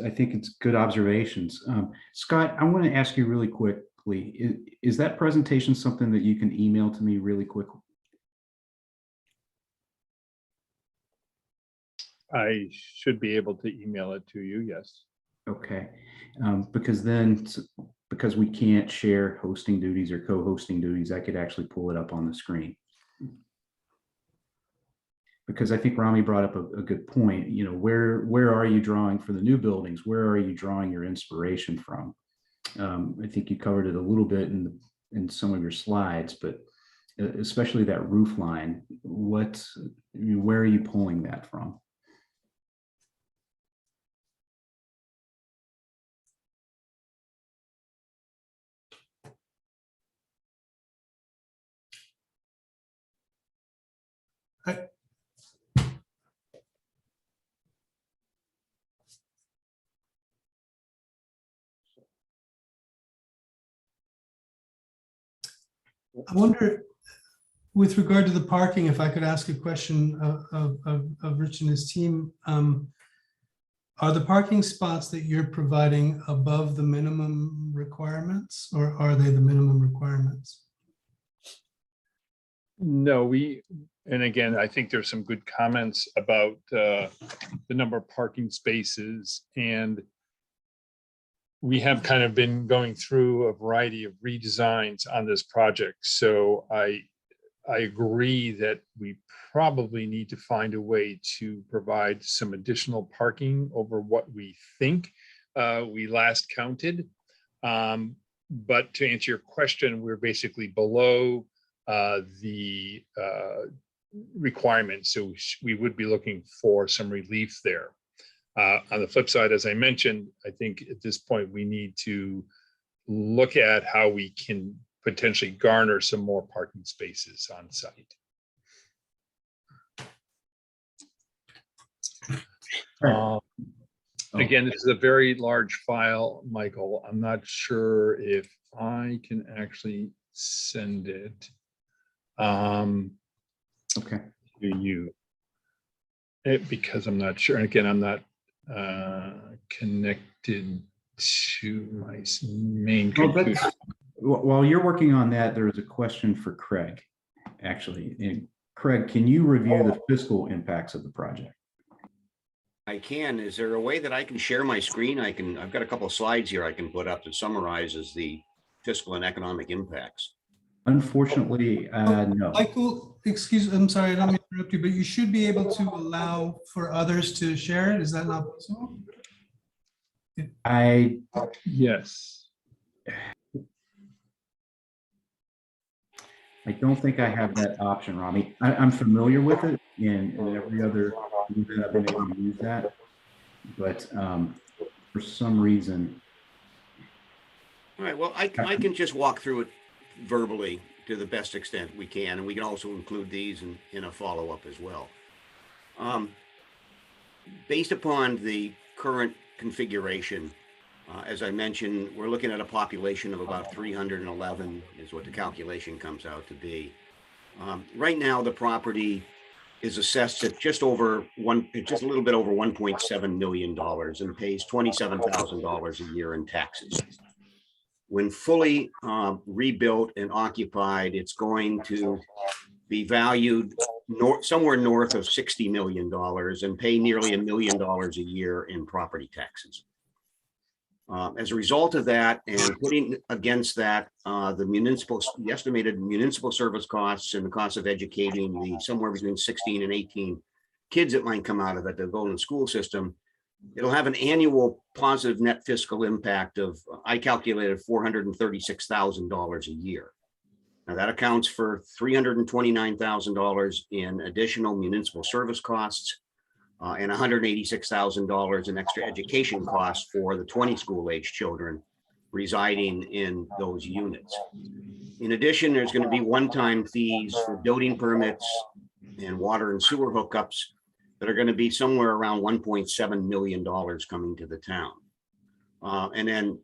good observations. Scott, I want to ask you really quickly, is that presentation something that you can email to me really quickly? I should be able to email it to you, yes. Okay, because we can't share hosting duties or co-hosting duties, I could actually pull it up on the screen. Because I think Rami brought up a good point. You know, where are you drawing for the new buildings? Where are you drawing your inspiration from? I think you covered it a little bit in some of your slides, but especially that roof line. Where are you pulling that from? I wonder, with regard to the parking, if I could ask a question of Rich and his team. Are the parking spots that you're providing above the minimum requirements, or are they the minimum requirements? No, and again, I think there's some good comments about the number of parking spaces, and we have kind of been going through a variety of redesigns on this project. So I agree that we probably need to find a way to provide some additional parking over what we think we last counted. But to answer your question, we're basically below the requirements. So we would be looking for some relief there. On the flip side, as I mentioned, I think at this point we need to look at how we can potentially garner some more parking spaces on site. Again, this is a very large file, Michael. I'm not sure if I can actually send it Okay. to you. Because I'm not sure. And again, I'm not connected to my main computer. While you're working on that, there was a question for Craig, actually. And Craig, can you review the fiscal impacts of the project? I can. Is there a way that I can share my screen? I've got a couple of slides here I can put up that summarizes the fiscal and economic impacts. Unfortunately, no. Michael, I'm sorry, I don't mean to interrupt you, but you should be able to allow for others to share it. Is that not possible? Yes. I don't think I have that option, Rami. I'm familiar with it, and every other event I've been able to use that. But for some reason, All right, well, I can just walk through it verbally to the best extent we can, and we can also include these in a follow-up as well. Based upon the current configuration, as I mentioned, we're looking at a population of about 311 is what the calculation comes out to be. Right now, the property is assessed at just a little bit over $1.7 million and pays $27,000 a year in taxes. When fully rebuilt and occupied, it's going to be valued somewhere north of $60 million and pay nearly $1 million a year in property taxes. As a result of that, and putting against that the estimated municipal service costs and the cost of educating the somewhere between 16 and 18 kids that might come out of it that go in the school system, it'll have an annual positive net fiscal impact of, I calculated, $436,000 a year. Now that accounts for $329,000 in additional municipal service costs and $186,000 in extra education costs for the 20 school-age children residing in those units. In addition, there's going to be one-time fees for building permits and water and sewer hookups that are going to be somewhere around $1.7 million coming to the town. And then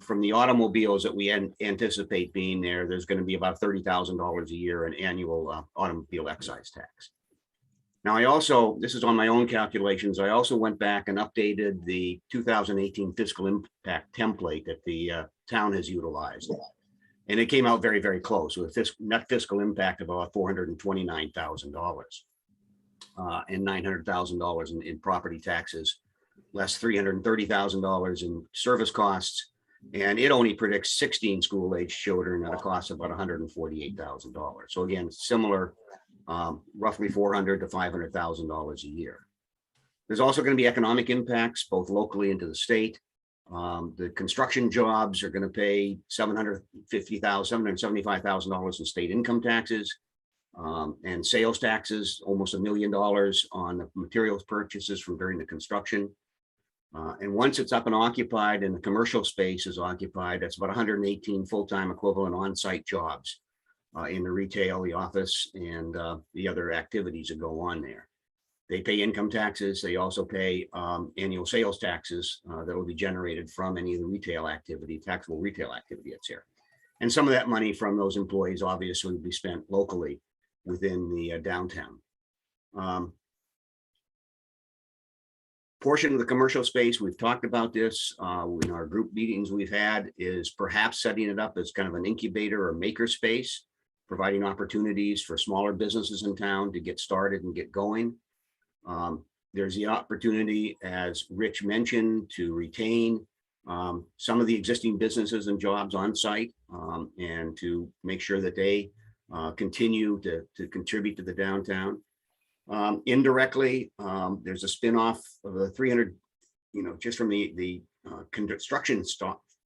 from the automobiles that we anticipate being there, there's going to be about $30,000 a year in annual automobile excise tax. Now, this is on my own calculations, I also went back and updated the 2018 fiscal impact template that the town has utilized. And it came out very, very close with a net fiscal impact of about $429,000 and $900,000 in property taxes, less $330,000 in service costs. And it only predicts 16 school-age children at a cost of about $148,000. So again, similar, roughly $400,000 to $500,000 a year. There's also going to be economic impacts, both locally and to the state. The construction jobs are going to pay $775,000 in state income taxes, and sales taxes, almost $1 million on the materials purchases from during the construction. And once it's up and occupied and the commercial space is occupied, that's about 118 full-time equivalent on-site jobs in the retail, the office, and the other activities that go on there. They pay income taxes. They also pay annual sales taxes that will be generated from any of the retail activity, taxable retail activity that's here. And some of that money from those employees obviously will be spent locally within the downtown. Portion of the commercial space, we've talked about this in our group meetings we've had, is perhaps setting it up as kind of an incubator or maker space, providing opportunities for smaller businesses in town to get started and get going. There's the opportunity, as Rich mentioned, to retain some of the existing businesses and jobs on site and to make sure that they continue to contribute to the downtown. Indirectly, there's a spinoff of the 300, just from the construction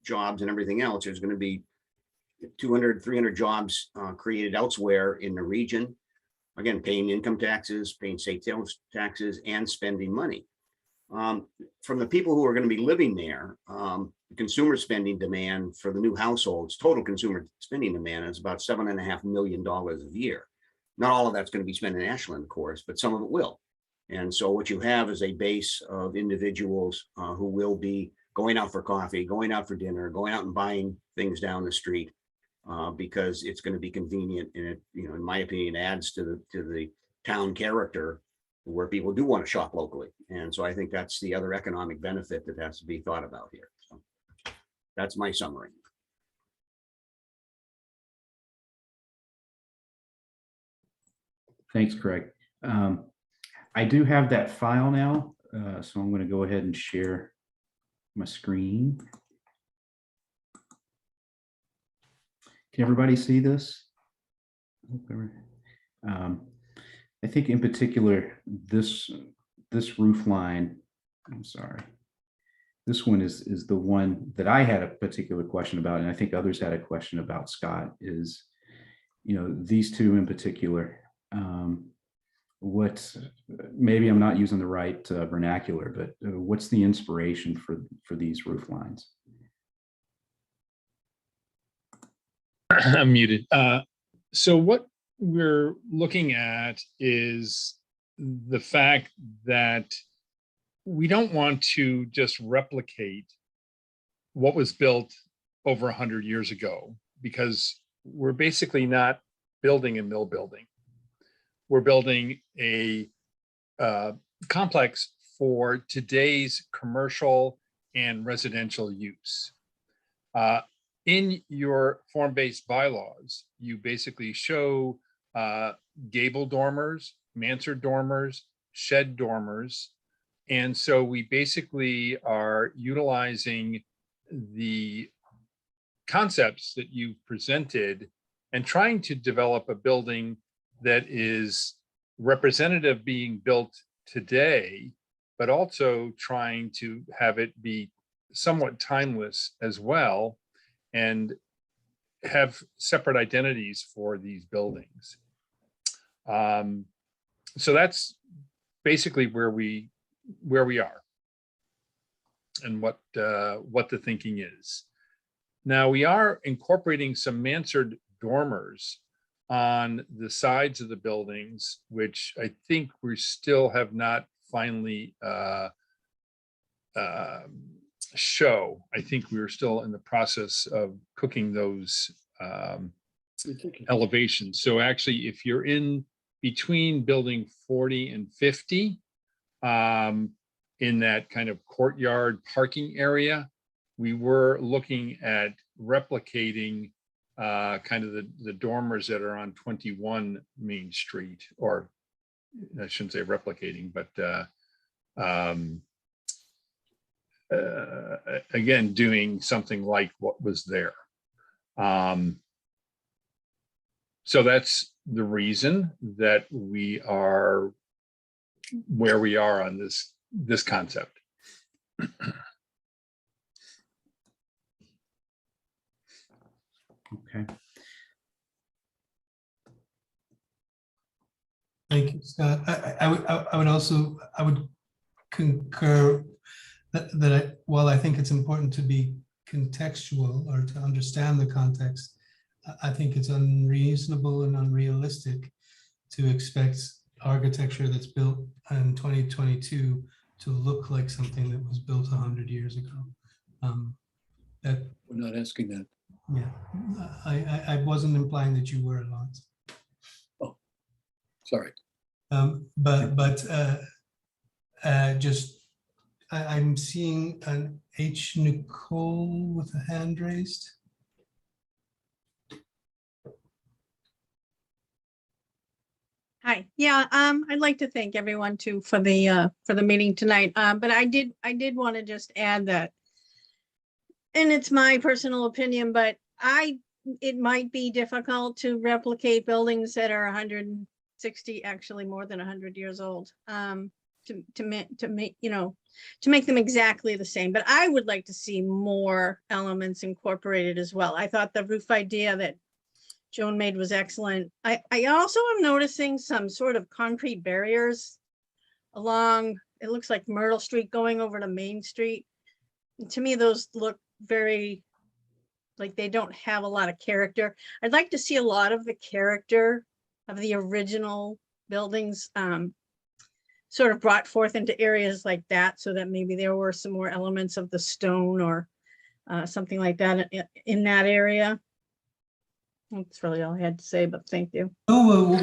jobs and everything else, there's going to be 200, 300 jobs created elsewhere in the region. Again, paying income taxes, paying state sales taxes, and spending money. From the people who are going to be living there, the consumer spending demand for the new households, total consumer spending demand is about $7.5 million a year. Not all of that's going to be spent in Ashland, of course, but some of it will. And so what you have is a base of individuals who will be going out for coffee, going out for dinner, going out and buying things down the street because it's going to be convenient. And it, in my opinion, adds to the town character where people do want to shop locally. And so I think that's the other economic benefit that has to be thought about here. So that's my summary. Thanks, Craig. I do have that file now, so I'm going to go ahead and share my screen. Can everybody see this? I think in particular, this roof line, I'm sorry, this one is the one that I had a particular question about, and I think others had a question about, Scott, is, these two in particular, what, maybe I'm not using the right vernacular, but what's the inspiration for these roof lines? I'm muted. So what we're looking at is the fact that we don't want to just replicate what was built over 100 years ago, because we're basically not building a mill building. We're building a complex for today's commercial and residential use. In your form-based bylaws, you basically show gable dormers, mansard dormers, shed dormers. And so we basically are utilizing the concepts that you've presented and trying to develop a building that is representative being built today, but also trying to have it be somewhat timeless as well, and have separate identities for these buildings. So that's basically where we are and what the thinking is. Now, we are incorporating some mansard dormers on the sides of the buildings, which I think we still have not finally show. I think we're still in the process of cooking those elevations. So actually, if you're in between building 40 and 50, in that kind of courtyard parking area, we were looking at replicating kind of the dormers that are on 21 Main Street, or I shouldn't say replicating, but again, doing something like what was there. So that's the reason that we are where we are on this concept. Okay. Thank you, Scott. I would concur that while I think it's important to be contextual or to understand the context, I think it's unreasonable and unrealistic to expect architecture that's built in 2022 to look like something that was built 100 years ago. We're not asking that. Yeah, I wasn't implying that you were, Lawrence. Oh, sorry. I'm seeing an H. Nicole with a hand raised. Hi. Yeah, I'd like to thank everyone too for the meeting tonight. But I did want to just add that, and it's my personal opinion, but it might be difficult to replicate buildings that are 160, actually more than 100 years old, to make them exactly the same. But I would like to see more elements incorporated as well. I thought the roof idea that Joan made was excellent. I also am noticing some sort of concrete barriers along, it looks like Myrtle Street going over to Main Street. And to me, those look very like they don't have a lot of character. I'd like to see a lot of the character of the original buildings sort of brought forth into areas like that, so that maybe there were some more elements of the stone or something like that in that area. That's really all I had to say, but thank you. Oh,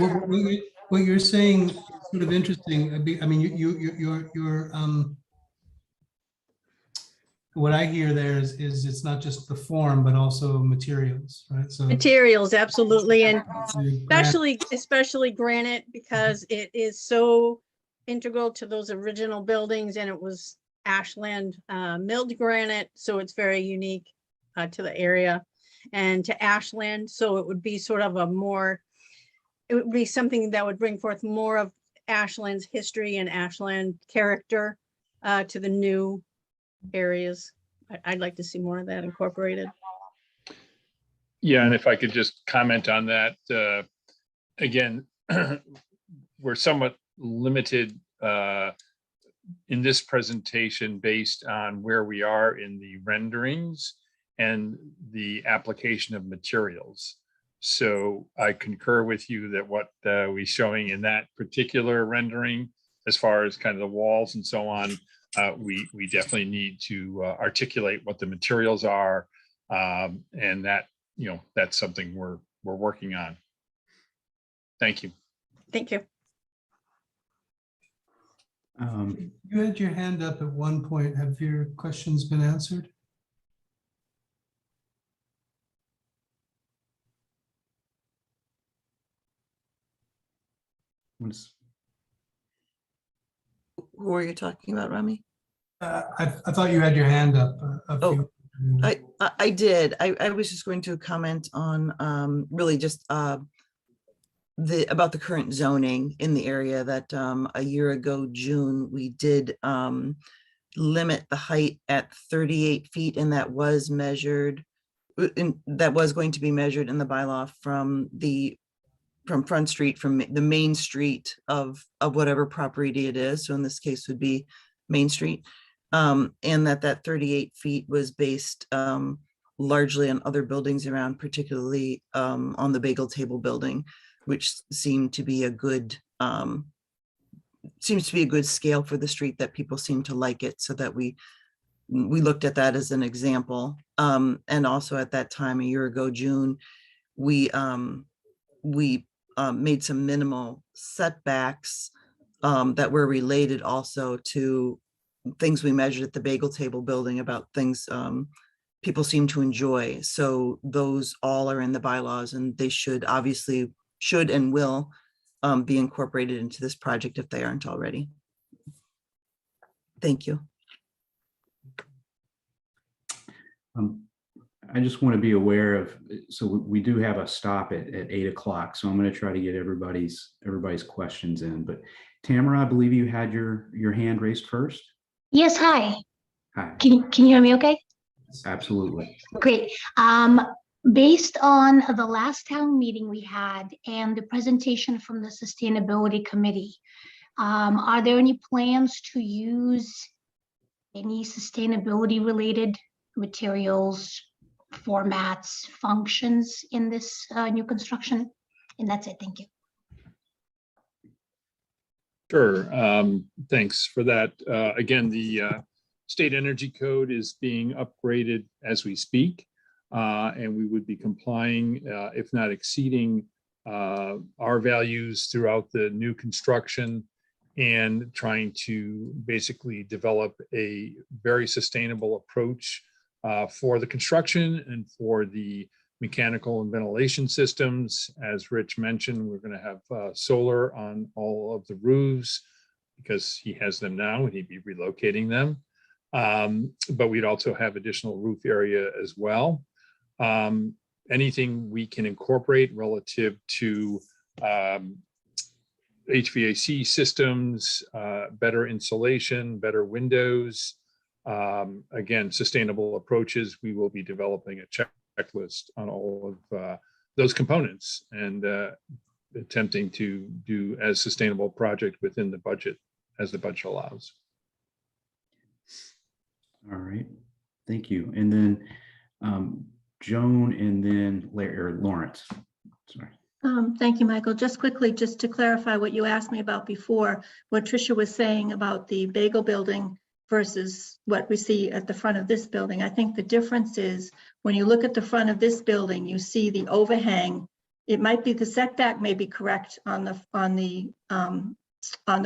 what you're saying is sort of interesting. I mean, you're what I hear there is it's not just the form, but also materials, right? So materials, absolutely, and especially granite, because it is so integral to those original buildings, and it was ashland milled granite, so it's very unique to the area and to ashland. So it would be sort of it would be something that would bring forth more of ashland's history and ashland character to the new areas. I'd like to see more of that incorporated. Yeah, and if I could just comment on that, again, we're somewhat limited in this presentation based on where we are in the renderings and the application of materials. So I concur with you that what we're showing in that particular rendering, as far as kind of the walls and so on, we definitely need to articulate what the materials are, and that, you know, that's something we're working on. Thank you. Thank you. You had your hand up at one point. Have your questions been answered? Who are you talking about, Rami? I thought you had your hand up. I did. I was just going to comment on really just about the current zoning in the area that a year ago, June, we did limit the height at 38 feet, and that was measured, that was going to be measured in the bylaw from Front Street, from the main street of whatever property it is. So in this case would be Main Street. And that 38 feet was based largely on other buildings around, particularly on the Bagel Table building, which seemed to be a good, seems to be a good scale for the street, that people seem to like it. So that we looked at that as an example. And also at that time, a year ago, June, we made some minimal setbacks that were related also to things we measured at the Bagel Table building, about things people seem to enjoy. So those all are in the bylaws, and they should and will be incorporated into this project if they aren't already. Thank you. I just want to be aware of, so we do have a stop at 8 o'clock. So I'm going to try to get everybody's questions in. But Tamara, I believe you had your hand raised first. Yes, hi. Hi. Can you hear me okay? Absolutely. Great. Based on the last town meeting we had and the presentation from the Sustainability Committee, are there any plans to use any sustainability related materials, formats, functions in this new construction? And that's it. Thank you. Sure. Thanks for that. Again, the state energy code is being upgraded as we speak, and we would be complying, if not exceeding, our values throughout the new construction, and trying to basically develop a very sustainable approach for the construction and for the mechanical and ventilation systems. As Rich mentioned, we're going to have solar on all of the roofs because he has them now and he'd be relocating them. But we'd also have additional roof area as well. Anything we can incorporate relative to HVAC systems, better insulation, better windows, again, sustainable approaches. We will be developing a checklist on all of those components and attempting to do as sustainable project within the budget as the budget allows. All right, thank you. And then Joan, and then Lawrence. Sorry. Thank you, Michael. Just quickly, just to clarify what you asked me about before, what Tricia was saying about the Bagel building versus what we see at the front of this building. I think the difference is when you look at the front of this building, you see the overhang. It might be the setback may be correct on the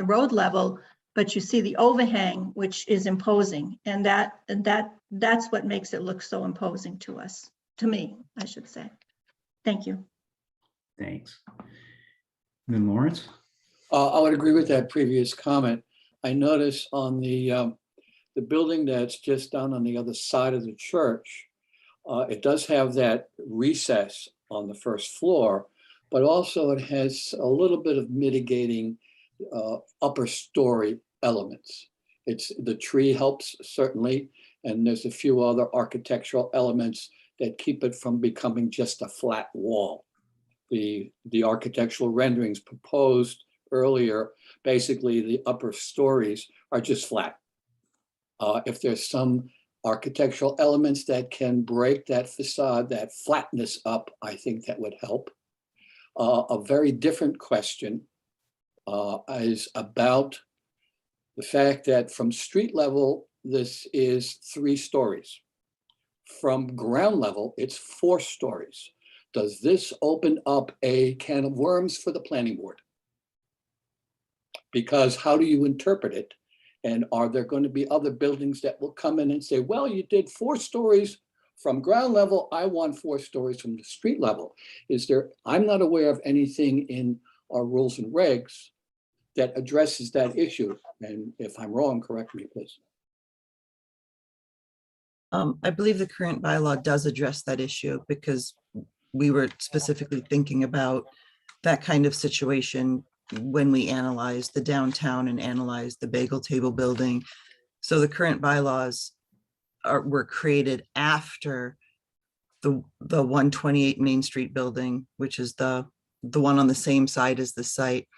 road level, but you see the overhang, which is imposing, and that's what makes it look so imposing to us, to me, I should say. Thank you. Thanks. And then Lawrence? I would agree with that previous comment. I notice on the building that's just down on the other side of the church, it does have that recess on the first floor, but also it has a little bit of mitigating upper story elements. The tree helps certainly, And there's a few other architectural elements that keep it from becoming just a flat wall. The architectural renderings proposed earlier, basically the upper stories are just flat. If there's some architectural elements that can break that facade, that flatness up, I think that would help. A very different question is about the fact that from street level, this is 3 stories. From ground level, it's 4 stories. Does this open up a can of worms for the planning board? Because how do you interpret it? And are there going to be other buildings that will come in and say, well, you did 4 stories from ground level, I want 4 stories from the street level? Is there, I'm not aware of anything in our rules and regs that addresses that issue. And if I'm wrong, correct me, please. I believe the current bylaw does address that issue because we were specifically thinking about that kind of situation when we analyzed the downtown and analyzed the bagel table building. So the current bylaws were created after the 128 Main Street building, which is the one on the same side as the site.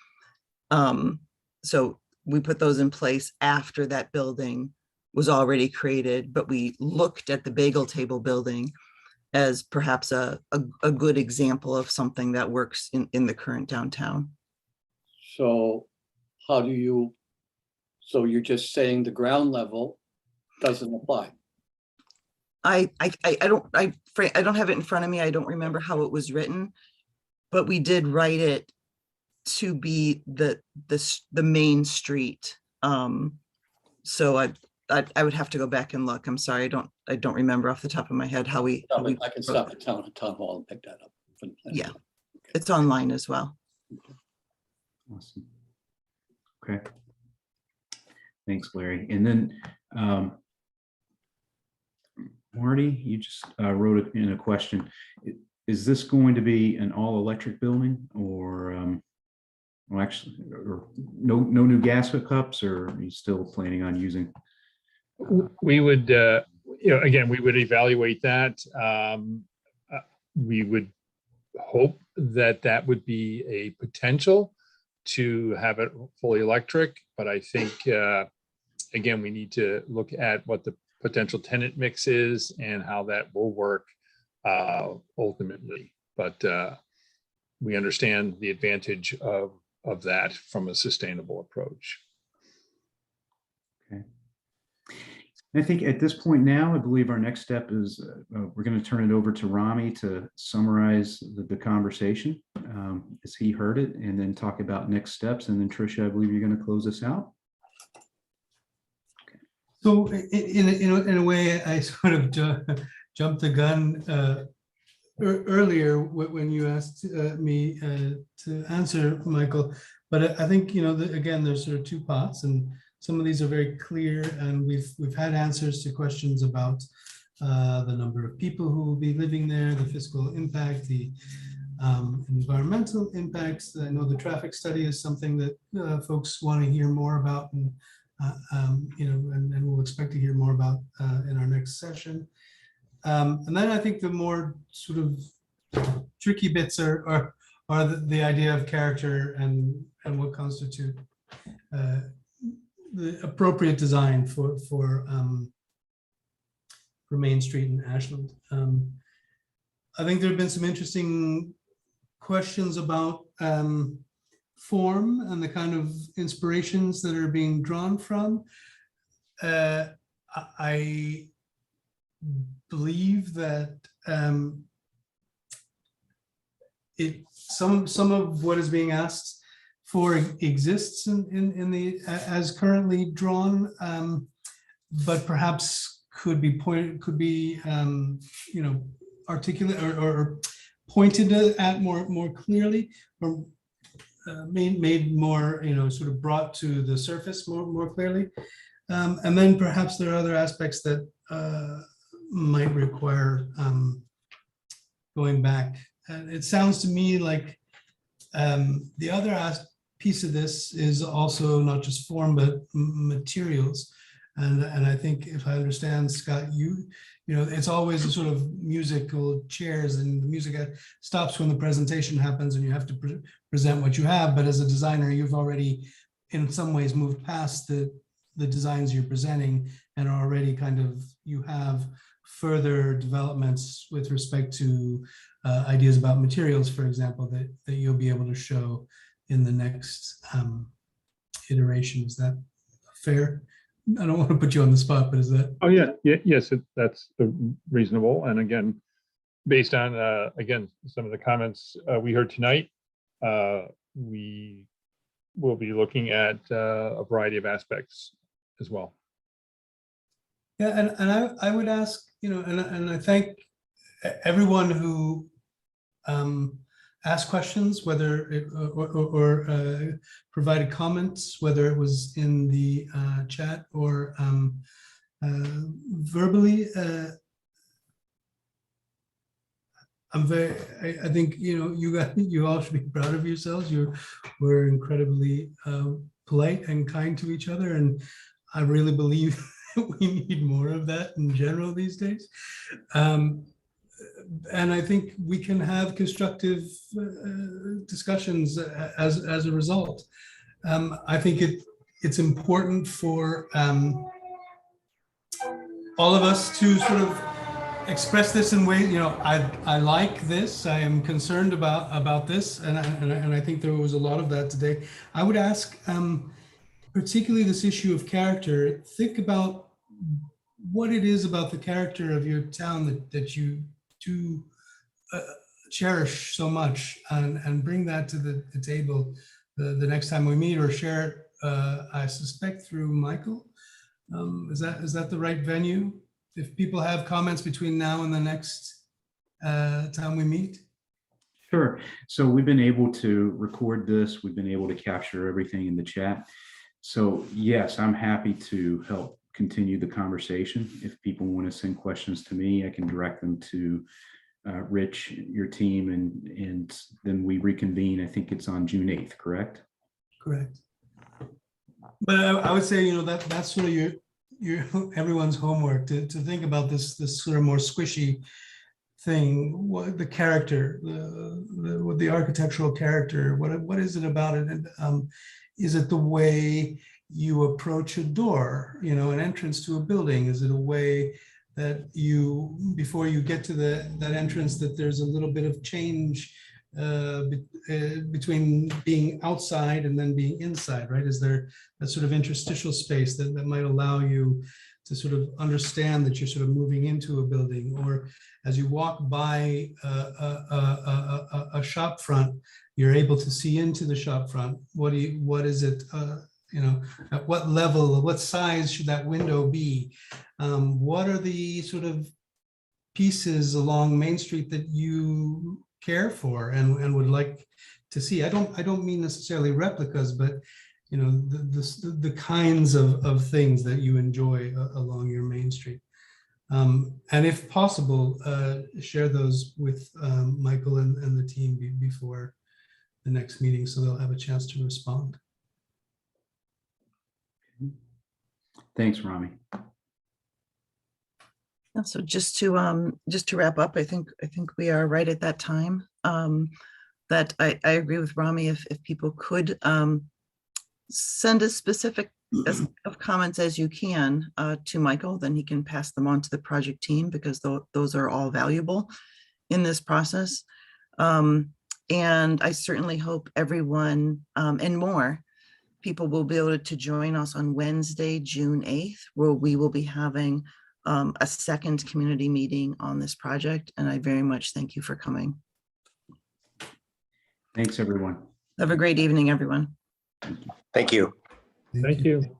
So we put those in place after that building was already created, but we looked at the bagel table building as perhaps a good example of something that works in the current downtown. So how do you, so you're just saying the ground level doesn't apply? I don't have it in front of me. I don't remember how it was written, but we did write it to be the main street. So I would have to go back and look. I'm sorry, I don't remember off the top of my head how we. I can stop at town hall and pick that up. Yeah, it's online as well. Awesome. Okay. Thanks, Larry. And then Marty, you just wrote it in a question. Is this going to be an all-electric building, or well, actually, or no new gas hookups, or are you still planning on using? We would, again, we would evaluate that. We would hope that that would be a potential to have it fully electric, but I think, again, we need to look at what the potential tenant mix is and how that will work ultimately. But we understand the advantage of that from a sustainable approach. Okay. I think at this point now, I believe our next step is we're going to turn it over to Rami to summarize the conversation as he heard it, and then talk about next steps. And then Tricia, I believe you're going to close us out. So in a way, I sort of jumped the gun earlier when you asked me to answer, Michael. But I think, again, there's sort of 2 parts, and some of these are very clear, and we've had answers to questions about the number of people who will be living there, the fiscal impact, the environmental impacts. I know the traffic study is something that folks want to hear more about, and and we'll expect to hear more about in our next session. And then I think the more sort of tricky bits are the idea of character and what constitute the appropriate design for Main Street and Ashland. I think there have been some interesting questions about form and the kind of inspirations that are being drawn from. I believe that some of what is being asked for exists in the as currently drawn, but perhaps could be articulate or pointed at more clearly, or made more sort of brought to the surface more clearly. And then perhaps there are other aspects that might require going back. And it sounds to me like the other piece of this is also not just form, but materials. And I think if I understand, Scott, you know, it's always a sort of musical chairs, and the music stops when the presentation happens and you have to present what you have. But as a designer, you've already in some ways moved past the designs you're presenting and are already kind of, you have further developments with respect to ideas about materials, for example, that you'll be able to show in the next iteration. Is that fair? I don't want to put you on the spot, but is that? Oh, yeah, yes, that's reasonable. And again, based on, again, some of the comments we heard tonight, we will be looking at a variety of aspects as well. Yeah, and I would ask, you know, and I thank everyone who asked questions, whether it, or provided comments, whether it was in the chat or verbally. I think, you know, you all should be proud of yourselves. We're incredibly polite and kind to each other, and I really believe we need more of that in general these days. And I think we can have constructive discussions as a result. I think it's important for all of us to sort of express this in ways, you know, I like this, I am concerned about this, and I think there was a lot of that today. I would ask, particularly this issue of character, think about what it is about the character of your town that you do cherish so much, and bring that to the table the next time we meet, or share it, I suspect through Michael. Is that the right venue? If people have comments between now and the next time we meet? Sure. So we've been able to record this. We've been able to capture everything in the chat. So yes, I'm happy to help continue the conversation. If people want to send questions to me, I can direct them to Rich, your team, and then we reconvene. I think it's on June 8th, correct? Correct. But I would say, you know, that's sort of your everyone's homework to think about this sort of more squishy thing. What the character, the architectural character, what is it about it? And is it the way you approach a door, you know, an entrance to a building? Is it a way that you, before you get to that entrance, that there's a little bit of change between being outside and then being inside, right? Is there that sort of interstitial space that might allow you to sort of understand that you're sort of moving into a building? Or as you walk by a shop front, you're able to see into the shop front. What is it, you know, at what level, what size should that window be? What are the sort of pieces along Main Street that you care for and would like to see? I don't mean necessarily replicas, but you know, the kinds of things that you enjoy along your Main Street. And if possible, share those with Michael and the team before the next meeting, so they'll have a chance to respond. Thanks, Rami. So just to wrap up, I think we are right at that time. That I agree with Rami. If people could send as specific of comments as you can to Michael, then he can pass them on to the project team, because those are all valuable in this process. And I certainly hope everyone and more people will be able to join us on Wednesday, June 8th, where we will be having a second community meeting on this project. And I very much thank you for coming. Thanks, everyone. Have a great evening, everyone. Thank you. Thank you.